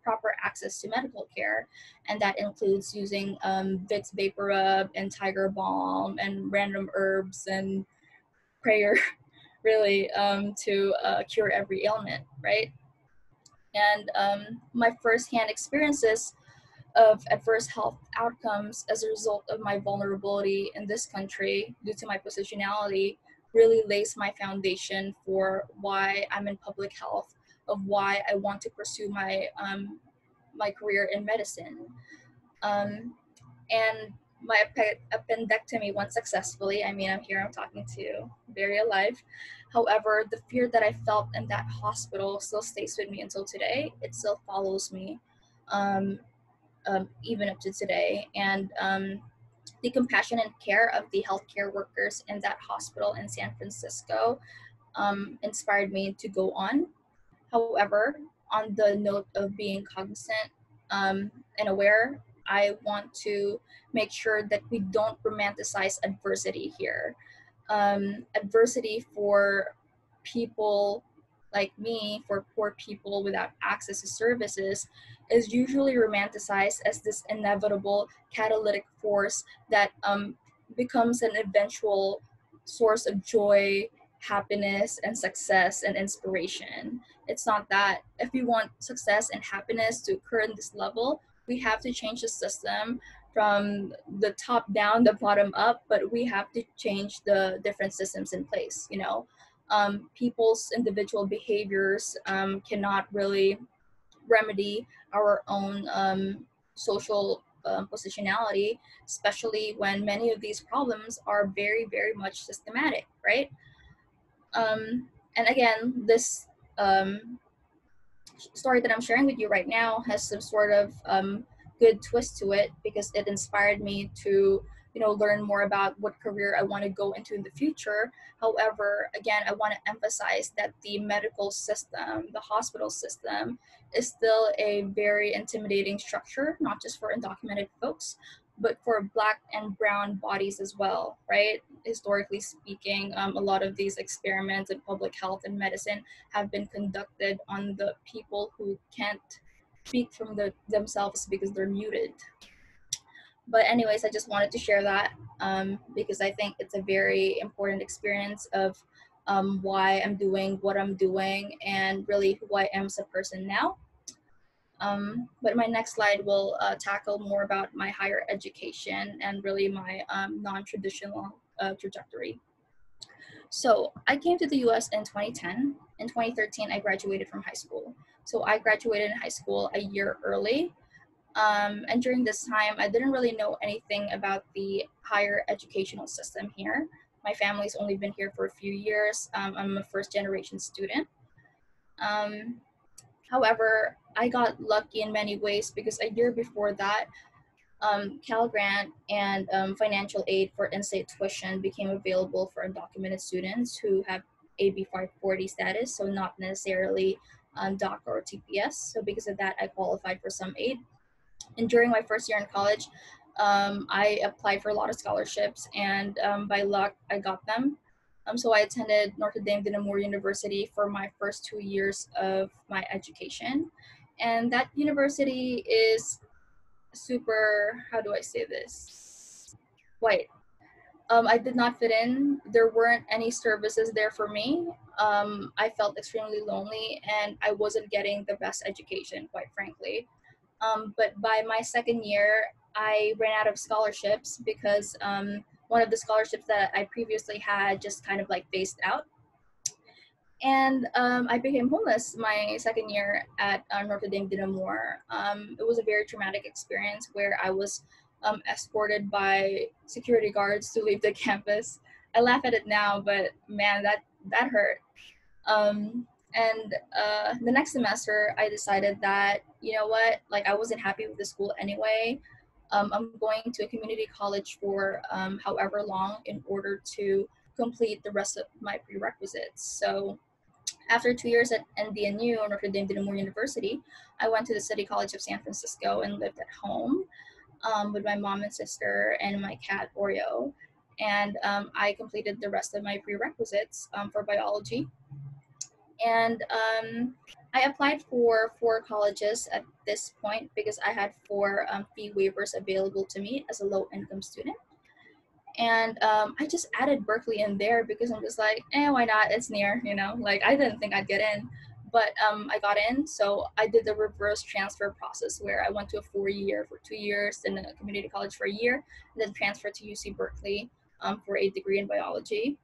proper access to medical care, and that includes using Vicks Vapor Rub and Tiger Balm and random herbs and prayer, really, to cure every ailment, right? And my firsthand experiences of adverse health outcomes as a result of my vulnerability in this country due to my positionality really lays my foundation for why I'm in public health, of why I want to pursue my my career in medicine. And my appendectomy went successfully. I mean, I'm here, I'm talking to you, very alive. However, the fear that I felt in that hospital still stays with me until today. It still follows me. Even up to today. And the compassion and care of the healthcare workers in that hospital in San Francisco inspired me to go on. However, on the note of being cognizant and aware, I want to make sure that we don't romanticize adversity here. Adversity for people like me, for poor people without access to services, is usually romanticized as this inevitable catalytic force that becomes an eventual source of joy, happiness, and success and inspiration. It's not that. If we want success and happiness to occur in this level, we have to change the system from the top down, the bottom up, but we have to change the different systems in place, you know. People's individual behaviors cannot really remedy our own social positionality, especially when many of these problems are very, very much systematic, right? And again, this story that I'm sharing with you right now has some sort of good twist to it, because it inspired me to, you know, learn more about what career I want to go into in the future. However, again, I want to emphasize that the medical system, the hospital system, is still a very intimidating structure, not just for undocumented folks, but for Black and brown bodies as well, right? Historically speaking, a lot of these experiments in public health and medicine have been conducted on the people who can't speak from themselves because they're muted. But anyways, I just wanted to share that because I think it's a very important experience of why I'm doing what I'm doing and really who I am as a person now. But my next slide will tackle more about my higher education and really my non-traditional trajectory. So I came to the US in 2010. In 2013, I graduated from high school. So I graduated in high school a year early. And during this time, I didn't really know anything about the higher educational system here. My family's only been here for a few years. I'm a first generation student. However, I got lucky in many ways because a year before that, Cal Grant and financial aid for in-state tuition became available for undocumented students who have AB 540 status, so not necessarily DACA or TPS. So because of that, I qualified for some aid. And during my first year in college, I applied for a lot of scholarships, and by luck, I got them. So I attended Notre Dame de Namur University for my first 2 years of my education. And that university is super, how do I say this? White. I did not fit in. There weren't any services there for me. I felt extremely lonely and I wasn't getting the best education, quite frankly. But by my second year, I ran out of scholarships because one of the scholarships that I previously had just kind of like phased out. And I became homeless my second year at Notre Dame de Namur. It was a very traumatic experience where I was escorted by security guards to leave the campus. I laugh at it now, but man, that hurt. And the next semester, I decided that, you know what, like I wasn't happy with the school anyway. I'm going to a community college for however long in order to complete the rest of my prerequisites. So after 2 years at NDNU, or Notre Dame de Namur University, I went to the City College of San Francisco and lived at home with my mom and sister and my cat, Oreo. And I completed the rest of my prerequisites for biology. And I applied for 4 colleges at this point because I had 4 fee waivers available to me as a low-income student. And I just added Berkeley in there because I'm just like, why not? It's near, you know, like I didn't think I'd get in, but I got in. So I did the reverse transfer process where I went to a 4-year for 2 years, then a community college for a year, and then transferred to UC Berkeley for a degree in biology.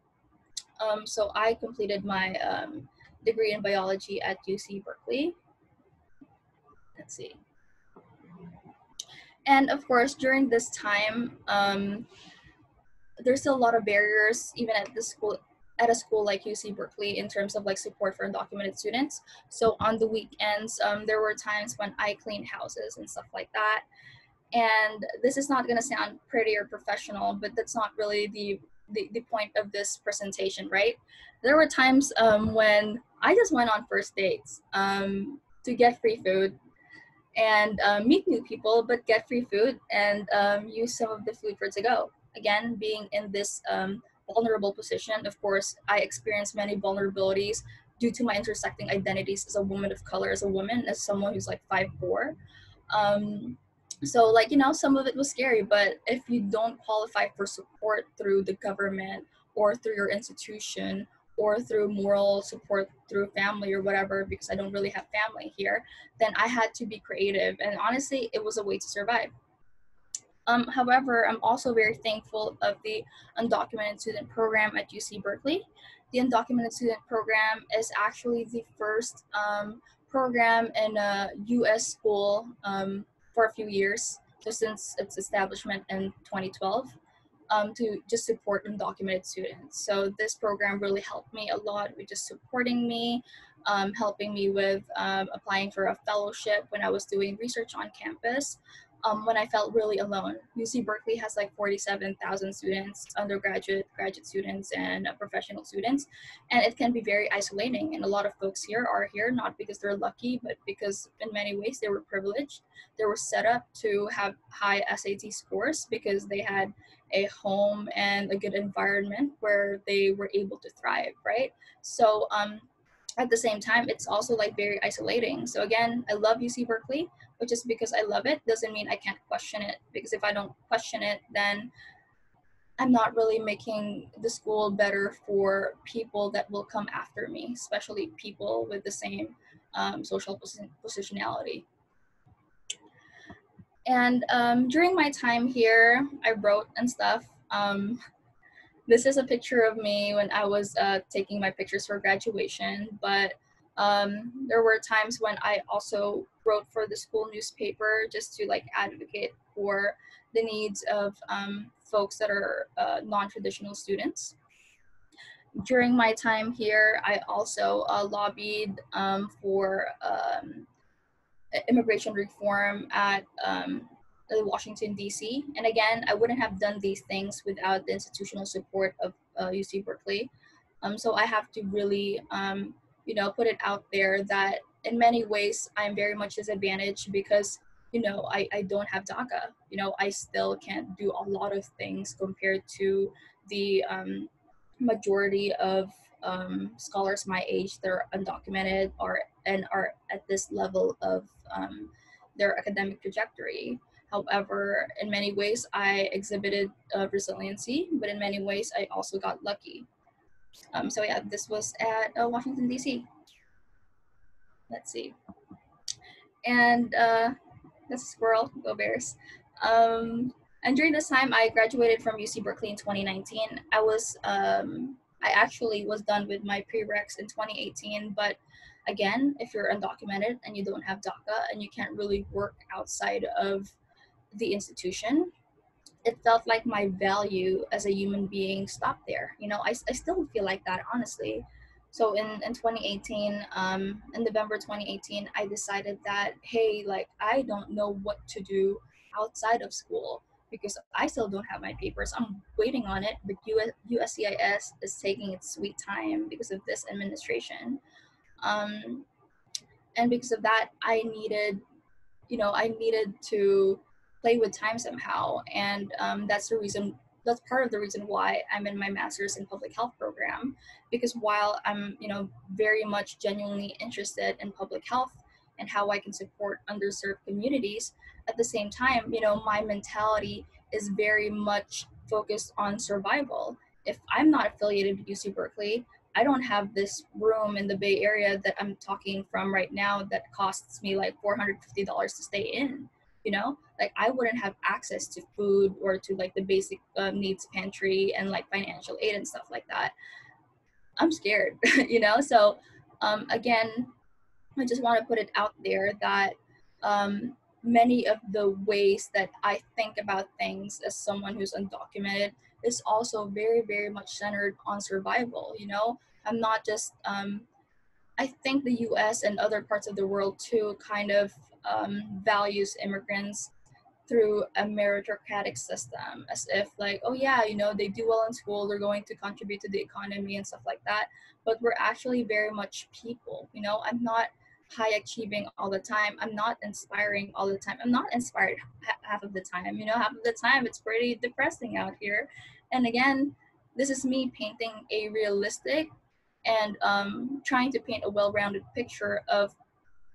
So I completed my degree in biology at UC Berkeley. Let's see. And of course, during this time, there's still a lot of barriers, even at a school like UC Berkeley, in terms of like support for undocumented students. So on the weekends, there were times when I cleaned houses and stuff like that. And this is not going to sound pretty or professional, but that's not really the the point of this presentation, right? There were times when I just went on first dates to get free food and meet new people, but get free food and use some of the food for to go. Again, being in this vulnerable position, of course, I experienced many vulnerabilities due to my intersecting identities as a woman of color, as a woman, as someone who's like 5'4". So like, you know, some of it was scary, but if you don't qualify for support through the government or through your institution or through moral support through family or whatever, because I don't really have family here, then I had to be creative. And honestly, it was a way to survive. However, I'm also very thankful of the undocumented student program at UC Berkeley. The undocumented student program is actually the first program in a US school for a few years, so since its establishment in 2012, to just support undocumented students. So this program really helped me a lot with just supporting me, helping me with applying for a fellowship when I was doing research on campus. When I felt really alone. UC Berkeley has like 47,000 students, undergraduate, graduate students, and professional students, and it can be very isolating. And a lot of folks here are here not because they're lucky, but because in many ways they were privileged. They were set up to have high SAT scores because they had a home and a good environment where they were able to thrive, right? So at the same time, it's also like very isolating. So again, I love UC Berkeley, but just because I love it doesn't mean I can't question it, because if I don't question it, then I'm not really making the school better for people that will come after me, especially people with the same social positionality. And during my time here, I wrote and stuff. This is a picture of me when I was taking my pictures for graduation, but there were times when I also wrote for the school newspaper just to like advocate for the needs of folks that are non-traditional students. During my time here, I also lobbied for immigration reform at Washington, D.C. And again, I wouldn't have done these things without the institutional support of UC Berkeley. So I have to really, you know, put it out there that in many ways, I'm very much disadvantaged because, you know, I don't have DACA. You know, I still can't do a lot of things compared to the majority of scholars my age that are undocumented and are at this level of their academic trajectory. However, in many ways, I exhibited resiliency, but in many ways, I also got lucky. So yeah, this was at Washington, D.C. Let's see. And that's a squirrel, go Bears. And during this time, I graduated from UC Berkeley in 2019. I actually was done with my prereqs in 2018, but again, if you're undocumented and you don't have DACA and you can't really work outside of the institution, it felt like my value as a human being stopped there. You know, I still feel like that, honestly. So in 2018, in November 2018, I decided that, hey, like, I don't know what to do outside of school because I still don't have my papers. I'm waiting on it, but USCIS is taking its sweet time because of this administration. And because of that, I needed to play with time somehow. And that's part of the reason why I'm in my master's in public health program, because while I'm, you know, very much genuinely interested in public health and how I can support underserved communities, at the same time, you know, my mentality is very much focused on survival. If I'm not affiliated with UC Berkeley, I don't have this room in the Bay Area that I'm talking from right now that costs me like $450 to stay in, you know? Like, I wouldn't have access to food or to like the basic needs pantry and like financial aid and stuff like that. I'm scared, you know? So again, I just want to put it out there that many of the ways that I think about things as someone who's undocumented is also very, very much centered on survival. You know, I'm not just, I think the US and other parts of the world too kind of values immigrants through a meritocratic system, as if like, oh yeah, you know, they do well in school, they're going to contribute to the economy and stuff like that. But we're actually very much people, you know. I'm not high achieving all the time. I'm not inspiring all the time. I'm not inspired half of the time, you know. Half of the time it's pretty depressing out here. And again, this is me painting a realistic and trying to paint a well-rounded picture of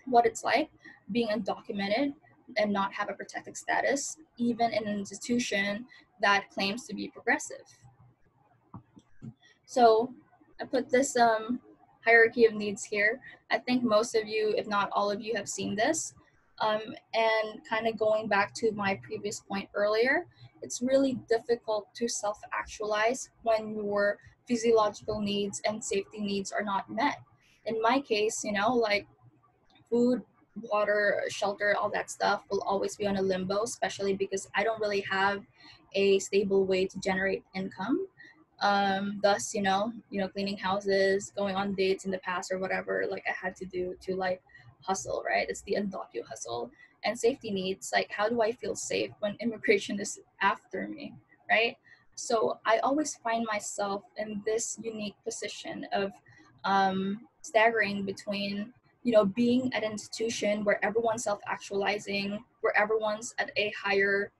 what it's like being undocumented and not have a protected status, even in an institution that claims to be progressive. So I put this hierarchy of needs here. I think most of you, if not all of you, have seen this. And kind of going back to my previous point earlier, it's really difficult to self-actualize when your physiological needs and safety needs are not met. In my case, you know, like food, water, shelter, all that stuff will always be on a limbo, especially because I don't really have a stable way to generate income. Thus, cleaning houses, going on dates in the past or whatever, like I had to do to like hustle, right? It's the undocu hustle. And safety needs, like how do I feel safe when immigration is after me, right? So I always find myself in this unique position of staggering between being at an institution where everyone's self-actualizing, where everyone's at a higher,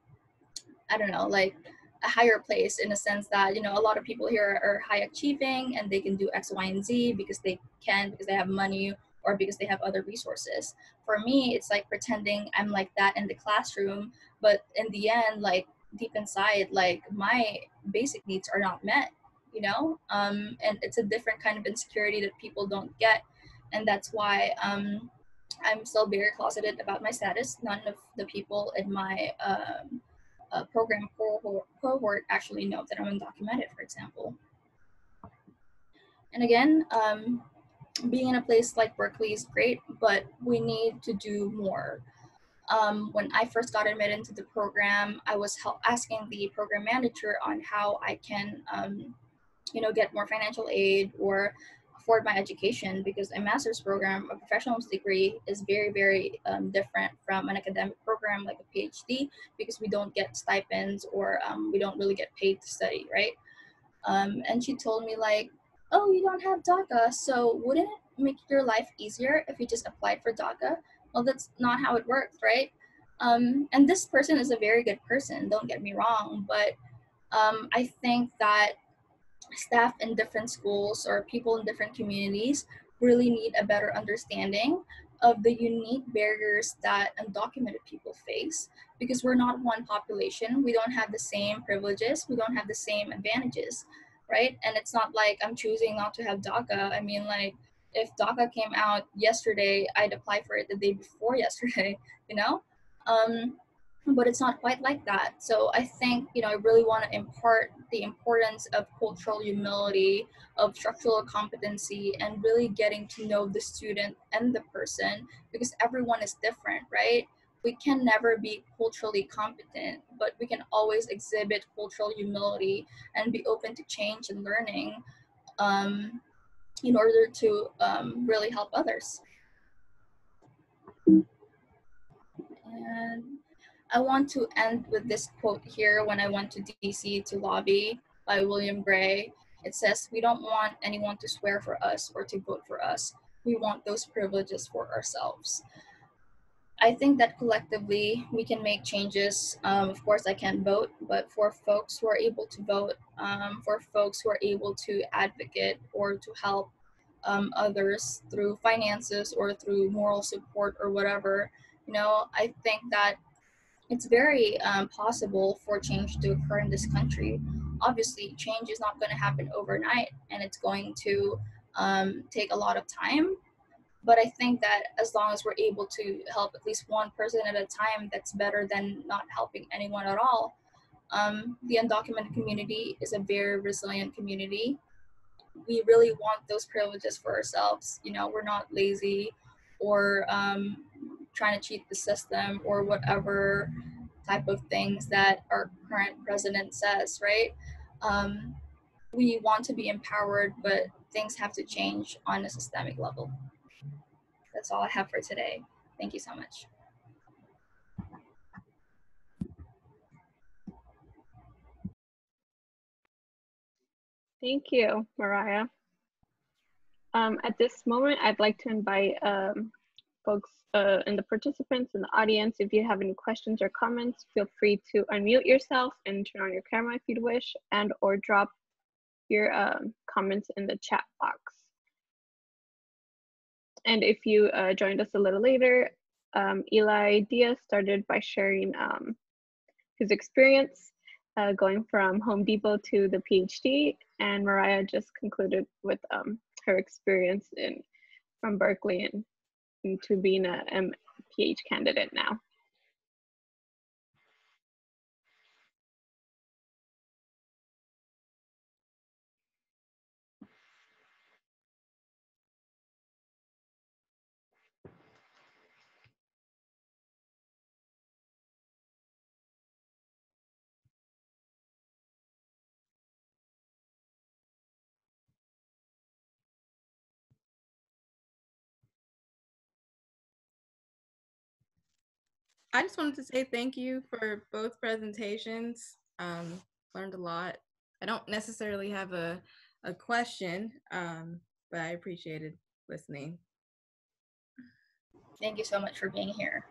I don't know, like a higher place in a sense that, a lot of people here are high achieving and they can do X, Y, and Z because they can, because they have money or because they have other resources. For me, it's like pretending I'm like that in the classroom, but in the end, like deep inside, like my basic needs are not met, and it's a different kind of insecurity that people don't get. And that's why I'm still very closeted about my status. None of the people in my program cohort actually know that I'm undocumented, for example. And again, being in a place like Berkeley is great, but we need to do more. When I first got admitted into the program, I was asking the program manager on how I can, get more financial aid or afford my education, because a master's program, a professional's degree, is very, very different from an academic program like a PhD, because we don't get stipends or we don't really get paid to study, right? And she told me like, oh, you don't have DACA, so wouldn't it make your life easier if you just applied for DACA? Well, that's not how it works, right? And this person is a very good person, don't get me wrong, but I think that staff in different schools or people in different communities really need a better understanding of the unique barriers that undocumented people face, because we're not one population. We don't have the same privileges. We don't have the same advantages, right? And it's not like I'm choosing not to have DACA. I mean, like, if DACA came out yesterday, I'd apply for it the day before yesterday, you know? But it's not quite like that. So I think, I really want to impart the importance of cultural humility, of structural competency, and really getting to know the student and the person, because everyone is different, right? We can never be culturally competent, but we can always exhibit cultural humility and be open to change and learning in order to really help others. And I want to end with this quote here. When I went to DC to lobby, by William Gray, it says, "We don't want anyone to swear for us or to vote for us. We want those privileges for ourselves." I think that collectively we can make changes. Of course, I can't vote, but for folks who are able to vote, for folks who are able to advocate or to help others through finances or through moral support or whatever, I think that it's very possible for change to occur in this country. Obviously, change is not going to happen overnight, and it's going to take a lot of time. But I think that as long as we're able to help at least one person at a time, that's better than not helping anyone at all. The undocumented community is a very resilient community. We really want those privileges for ourselves. We're not lazy or trying to cheat the system or whatever type of things that our current president says, right? We want to be empowered, but things have to change on a systemic level. That's all I have for today. Thank you so much.
Thank you, Mariah. At this moment, I'd like to invite folks and the participants in the audience. If you have any questions or comments, feel free to unmute yourself and turn on your camera if you'd wish, and or drop your comments in the chat box. And if you joined us a little later, Eli Diaz started by sharing his experience going from Home Depot to the PhD, and Mariah just concluded with her experience from Berkeley and into being a MPH candidate now.
I just wanted to say thank you for both presentations. Learned a lot. I don't necessarily have a question, but I appreciated listening.
Thank you so much for being here.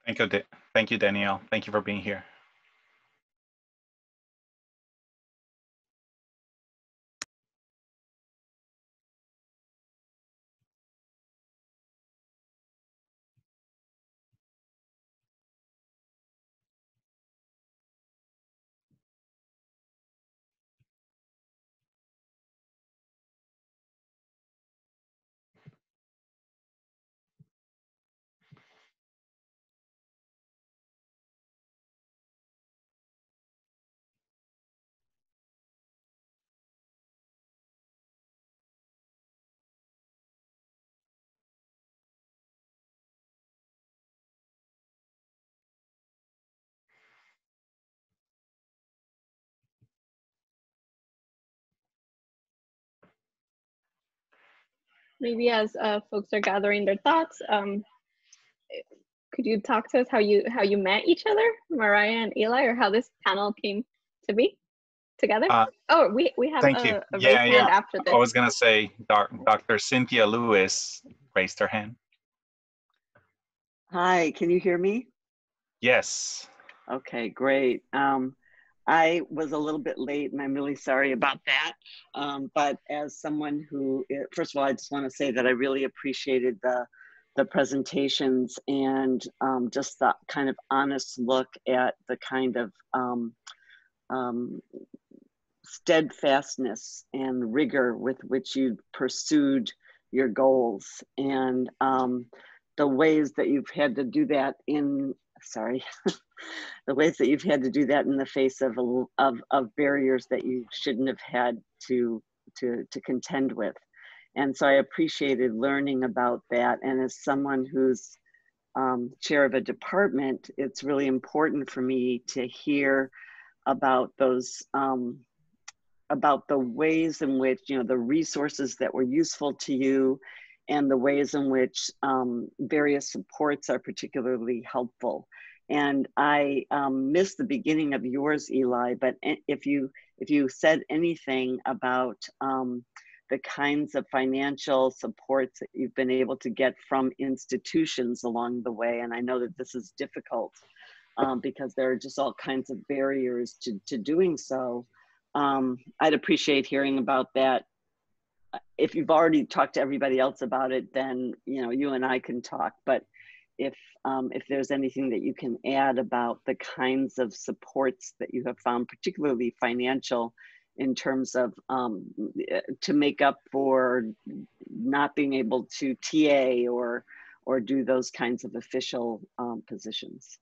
Thank you, Danielle. Thank you for being here.
Maybe as folks are gathering their thoughts, could you talk to us how you met each other, Mariah and Eli, or how this panel came to be together? Oh, we have
Thank you.
a raised hand after this.
I was gonna say Dr. Cynthia Lewis raised her hand.
Hi, can you hear me?
Yes.
Okay, great. I was a little bit late and I'm really sorry about that. But as someone who, first of all, I just want to say that I really appreciated the presentations and just the kind of honest look at the kind of steadfastness and rigor with which you pursued your goals, and the ways that you've had to do that in, the ways that you've had to do that in the face of barriers that you shouldn't have had to contend with. And so I appreciated learning about that. And as someone who's chair of a department, it's really important for me to hear about those, about the ways in which, you know, the resources that were useful to you and the ways in which various supports are particularly helpful. And I missed the beginning of yours, Eli, but if you said anything about the kinds of financial supports that you've been able to get from institutions along the way, and I know that this is difficult because there are just all kinds of barriers to doing so, I'd appreciate hearing about that. If you've already talked to everybody else about it, then you know, you and I can talk. But if there's anything that you can add about the kinds of supports that you have found, particularly financial, in terms of to make up for not being able to TA or do those kinds of official positions.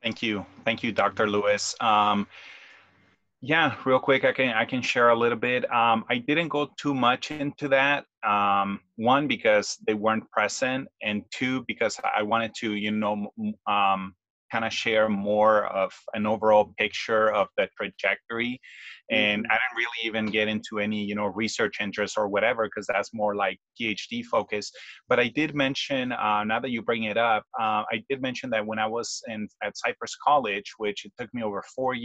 Thank you, Dr. Lewis. Yeah, real quick, I can share a little bit. I didn't go too much into that. One, because they weren't present, and two, because I wanted to, you know, kind of share more of an overall picture of the trajectory. And I didn't really even get into any, you know, research interests or whatever, because that's more like PhD focused. But I did mention, now that you bring it up, I did mention that when I was at Cypress College, which it took me over 5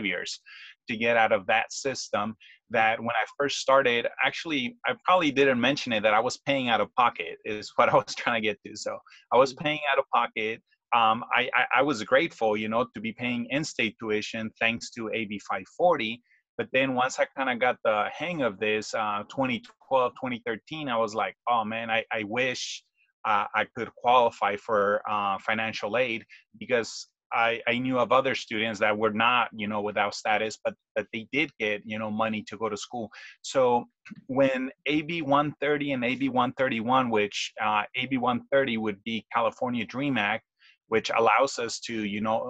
years to get out of that system, that when I first started, actually, I probably didn't mention it, that I was paying out of pocket is what I was trying to get to. So I was paying out of pocket. I was grateful, you know, to be paying in-state tuition thanks to AB 540. But then once I kind of got the hang of this, 2012, 2013, I was like, oh man, I wish I could qualify for financial aid, because I knew of other students that were not, you know, without status, but that they did get, you know, money to go to school. So when AB 130 and AB 131, which AB 130 would be California Dream Act, which allows us to, you know,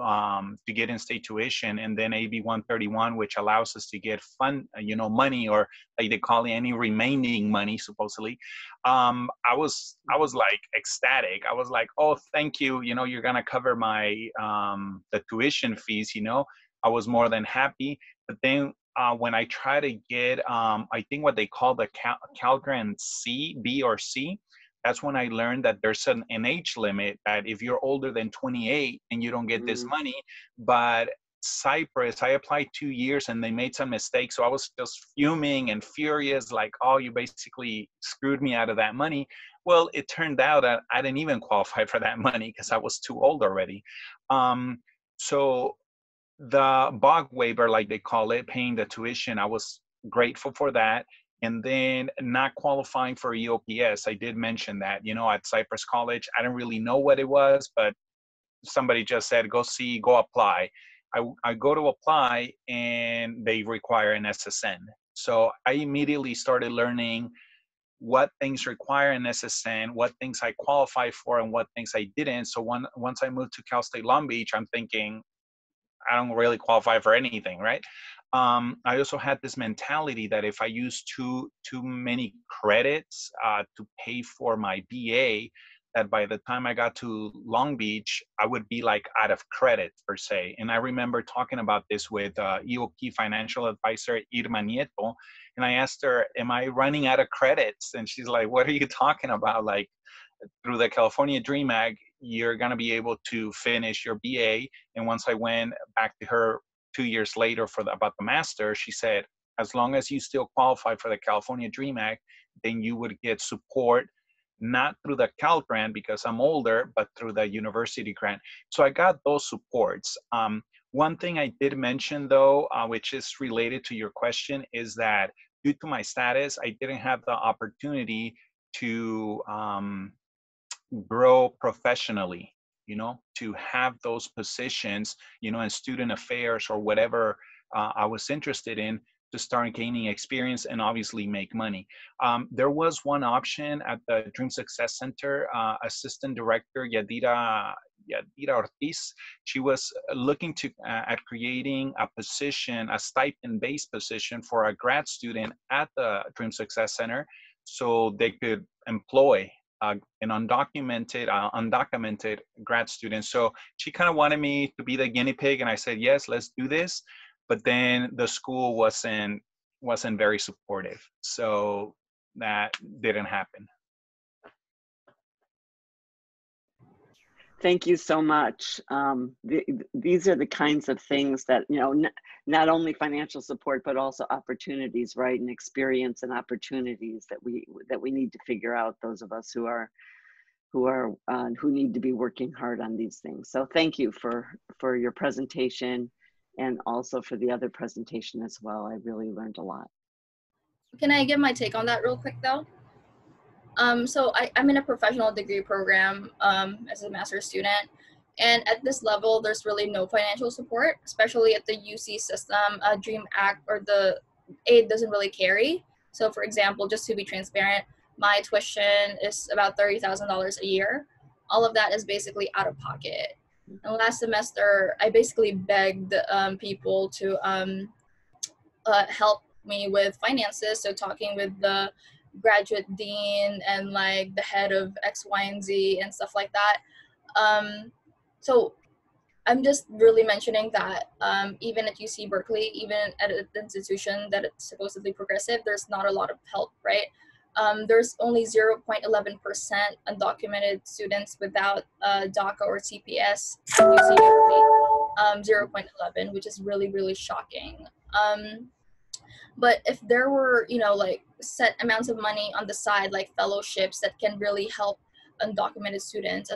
to get in-state tuition, and then AB 131, which allows us to get you know, money, or like they call it, any remaining money, supposedly. I was like ecstatic. I was like, oh, thank you. You know, you're gonna cover my the tuition fees. You know, I was more than happy. But then when I try to get, I think what they call the Cal Grant B or C. That's when I learned that there's an age limit, that if you're older than 28 and you don't get this money. But Cyprus, I applied 2 years and they made some mistakes. So I was just fuming and furious, like, oh, you basically screwed me out of that money. Well, it turned out that I didn't even qualify for that money because I was too old already. So the BOG waiver, like they call it, paying the tuition, I was grateful for that. And then not qualifying for EOPS, I did mention that, you know, at Cypress College, I didn't really know what it was, but somebody just said, go apply. I go to apply and they require an SSN. So I immediately started learning what things require an SSN, what things I qualify for, and what things I didn't. So once I moved to Cal State Long Beach, I'm thinking, I don't really qualify for anything, right? I also had this mentality that if I use too many credits to pay for my BA, that by the time I got to Long Beach, I would be like out of credit per se. And I remember talking about this with EOP financial advisor Irma Nieto, and I asked her, am I running out of credits? And she's like, what are you talking about? Like, through the California Dream Act, you're going to be able to finish your BA. And once I went back to her 2 years later about the master, she said, as long as you still qualify for the California Dream Act, then you would get support, not through the Cal grant because I'm older, but through the university grant. So I got those supports. One thing I did mention though, which is related to your question, is that due to my status, I didn't have the opportunity to grow professionally, you know, to have those positions, you know, in student affairs or whatever I was interested in, to start gaining experience and obviously make money. There was one option at the Dream Success Center, Assistant Director Yadira Ortiz. She was looking at creating a position, a stipend-based position for a grad student at the Dream Success Center, so they could employ an undocumented grad student. So she kind of wanted me to be the guinea pig, and I said, yes, let's do this. But then the school wasn't very supportive, so that didn't happen.
Thank you so much. These are the kinds of things that, you know, not only financial support, but also opportunities, right? And experience and opportunities that we need to figure out, those of us who need to be working hard on these things. So thank you for your presentation, and also for the other presentation as well. I really learned a lot.
Can I give my take on that real quick though? So I'm in a professional degree program as a master's student, and at this level, there's really no financial support, especially at the UC system. Dream Act or the aid doesn't really carry. So for example, just to be transparent, my tuition is about $30,000 a year. All of that is basically out of pocket. And last semester, I basically begged people to help me with finances. So talking with the graduate dean and like the head of X, Y, and Z and stuff like that. So I'm just really mentioning that even at UC Berkeley, even at an institution that it's supposedly progressive, there's not a lot of help, right? There's only 0.11% undocumented students without DACA or CPS at UC Berkeley, 0.11, which is really, really shocking. But if there were, you know, like set amounts of money on the side, like fellowships that can really help undocumented students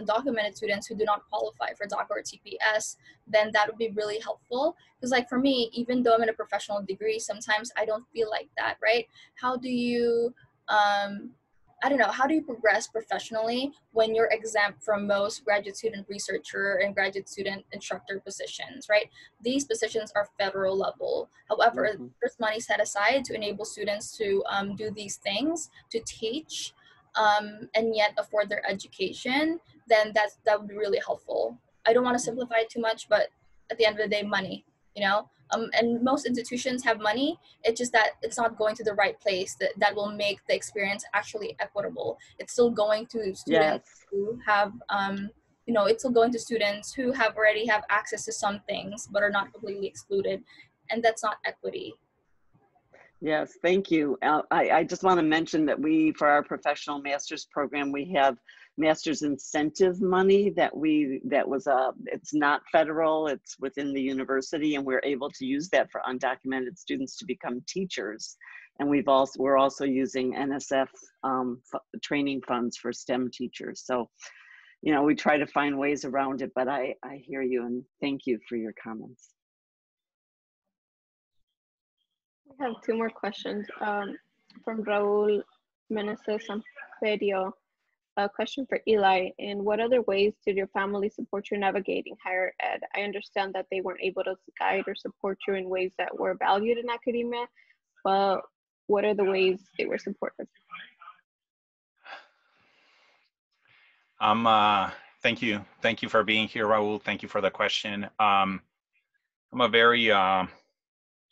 who do not qualify for DACA or TPS, then that would be really helpful. Because like for me, even though I'm in a professional degree, sometimes I don't feel like that, right? How do you, I don't know, how do you progress professionally when you're exempt from most graduate student researcher and graduate student instructor positions, right? These positions are federal level. However, there's money set aside to enable students to do these things, to teach, and yet afford their education, then that would be really helpful. I don't want to simplify it too much, but at the end of the day, money, you know? And most institutions have money. It's just that it's not going to the right place that will make the experience actually equitable. It's still going to students who have, you know, it's still going to students who already have access to some things, but are not completely excluded. And that's not equity.
Yes, thank you. I just want to mention that for our professional master's program, we have master's incentive money it's not federal, it's within the university, and we're able to use that for undocumented students to become teachers. And we're also using NSF training funds for STEM teachers. So, you know, we try to find ways around it, but I hear you and thank you for your comments.
We have two more questions from Raul Meneses Samperio. A question for Eli. In what other ways did your family support you navigating higher ed? I understand that they weren't able to guide or support you in ways that were valued in academia, but what are the ways they were supportive?
Thank you. Thank you for being here, Raul. Thank you for the question. I'm a very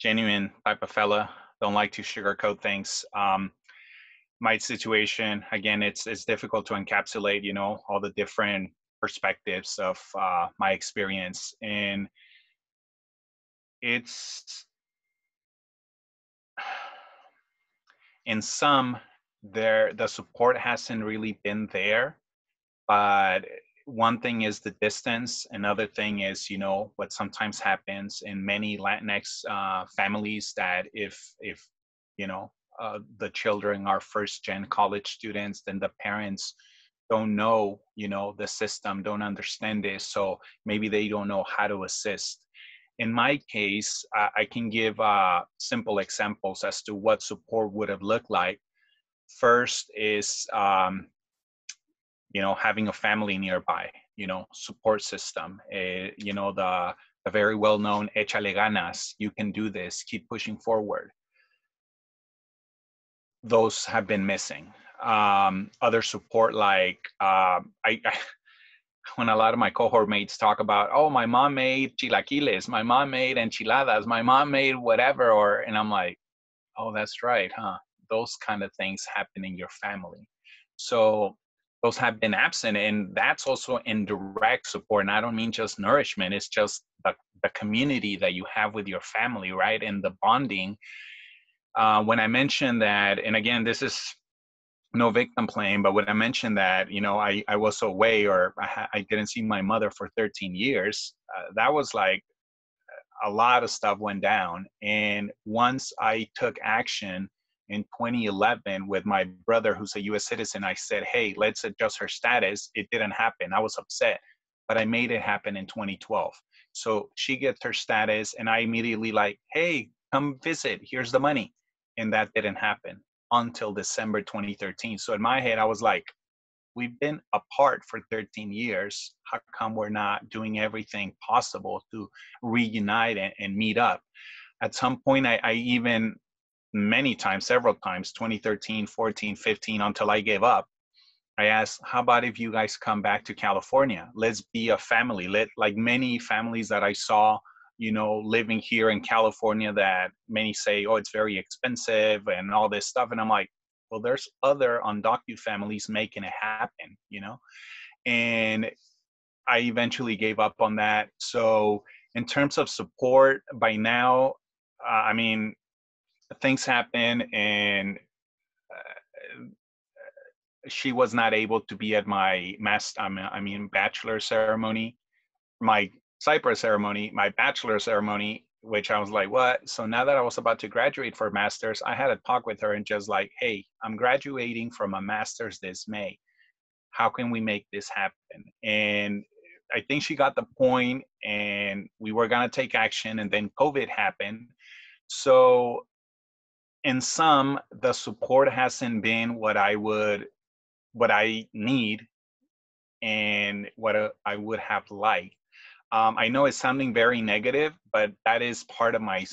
genuine type of fella. Don't like to sugarcoat things. My situation, again, it's difficult to encapsulate, you know, all the different perspectives of my experience. And it's, in some, the support hasn't really been there. But one thing is the distance. Another thing is, you know, what sometimes happens in many Latinx families, that if you know, the children are first-gen college students, then the parents don't know, you know, the system, don't understand this, so maybe they don't know how to assist. In my case, I can give simple examples as to what support would have looked like. First is, you know, having a family nearby, you know, support system, you know, the very well-known échale ganas, you can do this, keep pushing forward. Those have been missing. Other support, like when a lot of my cohort mates talk about, oh, my mom made chilaquiles, my mom made enchiladas, my mom made whatever, and I'm like, oh, that's right, huh? Those kind of things happen in your family. So those have been absent, and that's also indirect support. And I don't mean just nourishment, it's just the community that you have with your family, right? And the bonding. When I mentioned that, and again, this is no victim playing, but when I mentioned that, you know, I was away, or I didn't see my mother for 13 years, that was like a lot of stuff went down. And once I took action in 2011 with my brother, who's a US citizen, I said, hey, let's adjust her status. It didn't happen. I was upset, but I made it happen in 2012. So she gets her status, and I immediately like, hey, come visit, here's the money. And that didn't happen until December 2013. So in my head, I was like, we've been apart for 13 years. How come we're not doing everything possible to reunite and meet up? At some point, I even many times, several times, 2013, 14, 15, until I gave up, I asked, how about if you guys come back to California? Let's be a family. Like many families that I saw, you know, living here in California, that many say, oh, it's very expensive and all this stuff. And I'm like, well, there's other undocumented families making it happen, you know? And I eventually gave up on that. So in terms of support, by now, I mean, things happen, and she was not able to be at my bachelor ceremony, my Cypress ceremony, my bachelor ceremony, which I was like, what? So now that I was about to graduate for a master's, I had a talk with her and just like, hey, I'm graduating from a master's this May. How can we make this happen? And I think she got the point, and we were gonna take action, and then COVID happened. So in sum, the support hasn't been what I need and what I would have liked. I know it's sounding very negative, but that is part of my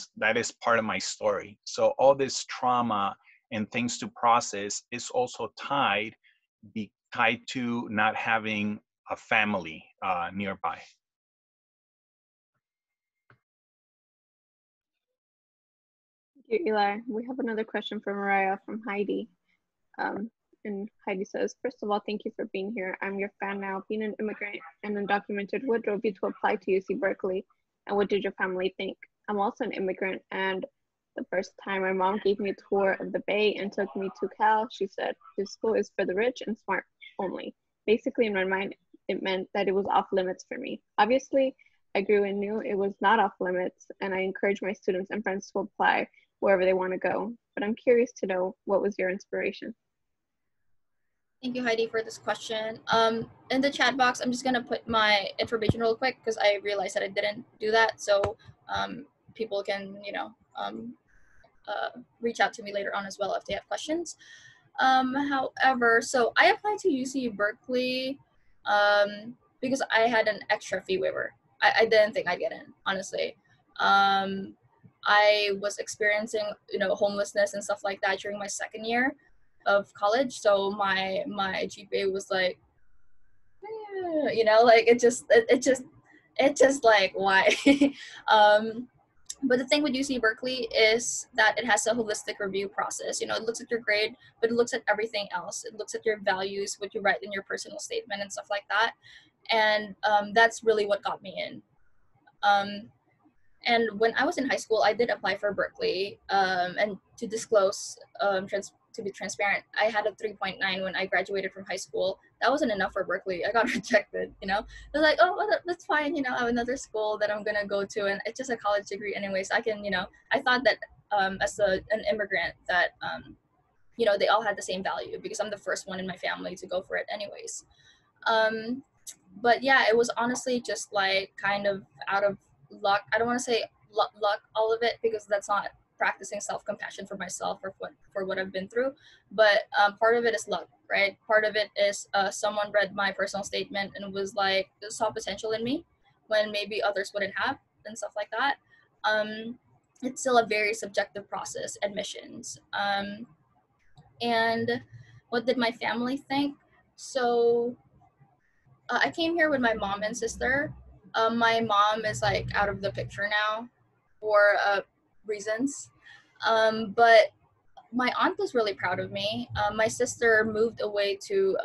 story. So all this trauma and things to process is also tied to not having a family nearby.
Thank you, Eli. We have another question from Mariah from Heidi. And Heidi says, first of all, thank you for being here. I'm your fan now. Being an immigrant and undocumented, what drove you to apply to UC Berkeley? And what did your family think? I'm also an immigrant, and the first time my mom gave me a tour of the Bay and took me to Cal, she said, this school is for the rich and smart only. Basically, in my mind, it meant that it was off limits for me. Obviously, I grew and knew it was not off limits, and I encourage my students and friends to apply wherever they want to go. But I'm curious to know, what was your inspiration?
Thank you, Heidi, for this question. In the chat box, I'm just gonna put my information real quick because I realized that I didn't do that. So people can, reach out to me later on as well if they have questions. However, so I applied to UC Berkeley because I had an extra fee waiver. I didn't think I'd get in, honestly. I was experiencing, homelessness and stuff like that during my second year of college. So my GPA was like, like it just like, why? But the thing with UC Berkeley is that it has a holistic review process. It looks at your grade, but it looks at everything else. It looks at your values, what you write in your personal statement and stuff like that. And that's really what got me in. And when I was in high school, I did apply for Berkeley. And to disclose, to be transparent, I had a 3.9 when I graduated from high school. That wasn't enough for Berkeley. I got rejected, They're like, oh, well, that's fine, I have another school that I'm gonna go to, and it's just a college degree anyways. I can, I thought that as an immigrant that, they all had the same value because I'm the first one in my family to go for it anyways. But yeah, it was honestly just like kind of out of luck. I don't want to say luck, all of it, because that's not practicing self-compassion for myself or for what I've been through. But part of it is luck, right? Part of it is someone read my personal statement and was like, saw potential in me when maybe others wouldn't have, and stuff like that. It's still a very subjective process, admissions. And what did my family think? So I came here with my mom and sister. My mom is like out of the picture now for reasons. But my aunt was really proud of me. My sister moved away to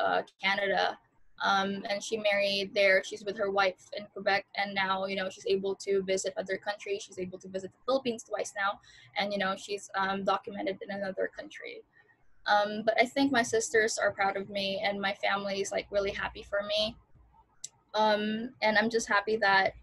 Canada, and she married there. She's with her wife in Quebec, and now, she's able to visit other countries. She's able to visit the Philippines twice now, and, she's documented in another country. But I think my sisters are proud of me, and my family is like really happy for me. And I'm just happy that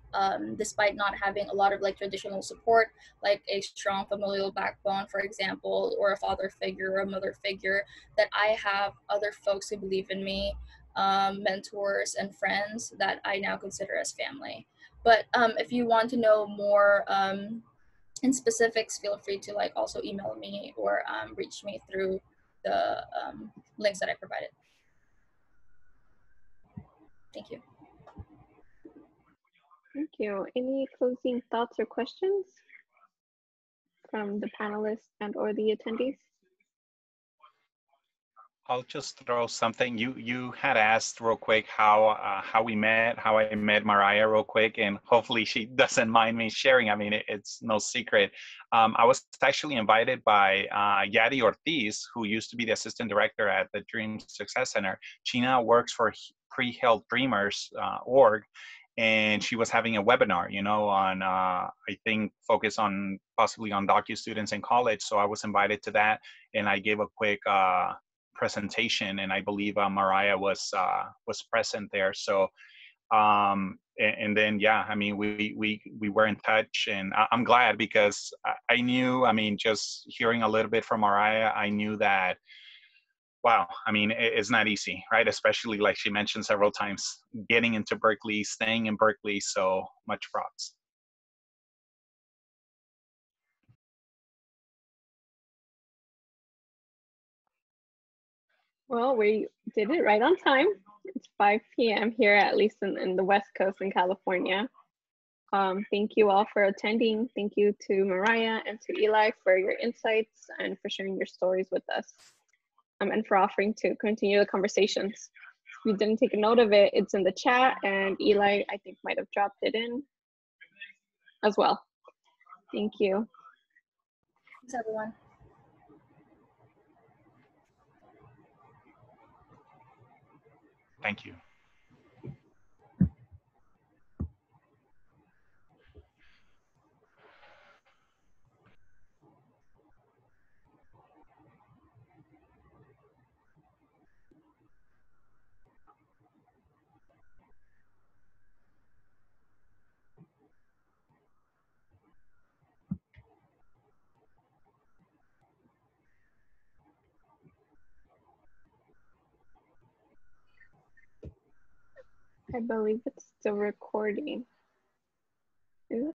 despite not having a lot of like traditional support, like a strong familial backbone, for example, or a father figure or a mother figure, that I have other folks who believe in me, mentors and friends that I now consider as family. But if you want to know more in specifics, feel free to like also email me or reach me through the links that I provided. Thank you.
Thank you. Any closing thoughts or questions from the panelists and or the attendees?
I'll just throw something. You had asked real quick how we met, how I met Mariah real quick, and hopefully she doesn't mind me sharing. I mean, it's no secret. I was actually invited by Yadi Ortiz, who used to be the assistant director at the Dream Success Center. She now works for Pre-Health Dreamers org, and she was having a webinar, you know, on I think focus on possibly on docu students in college. So I was invited to that, and I gave a quick presentation, and I believe Mariah was present there. So and then yeah, I mean we were in touch, and I'm glad because I knew, I mean, just hearing a little bit from Mariah, I knew that wow, I mean it's not easy, right? Especially like she mentioned several times, getting into Berkeley, staying in Berkeley. So much props.
Well, we did it right on time. It's 5 p.m. here, at least in the West Coast in California. Thank you all for attending. Thank you to Mariah and to Eli for your insights and for sharing your stories with us, and for offering to continue the conversations. If you didn't take a note of it, it's in the chat, and Eli, I think, might have dropped it in as well. Thank you.
Thanks, everyone.
Thank you.
I believe it's still recording. Is it?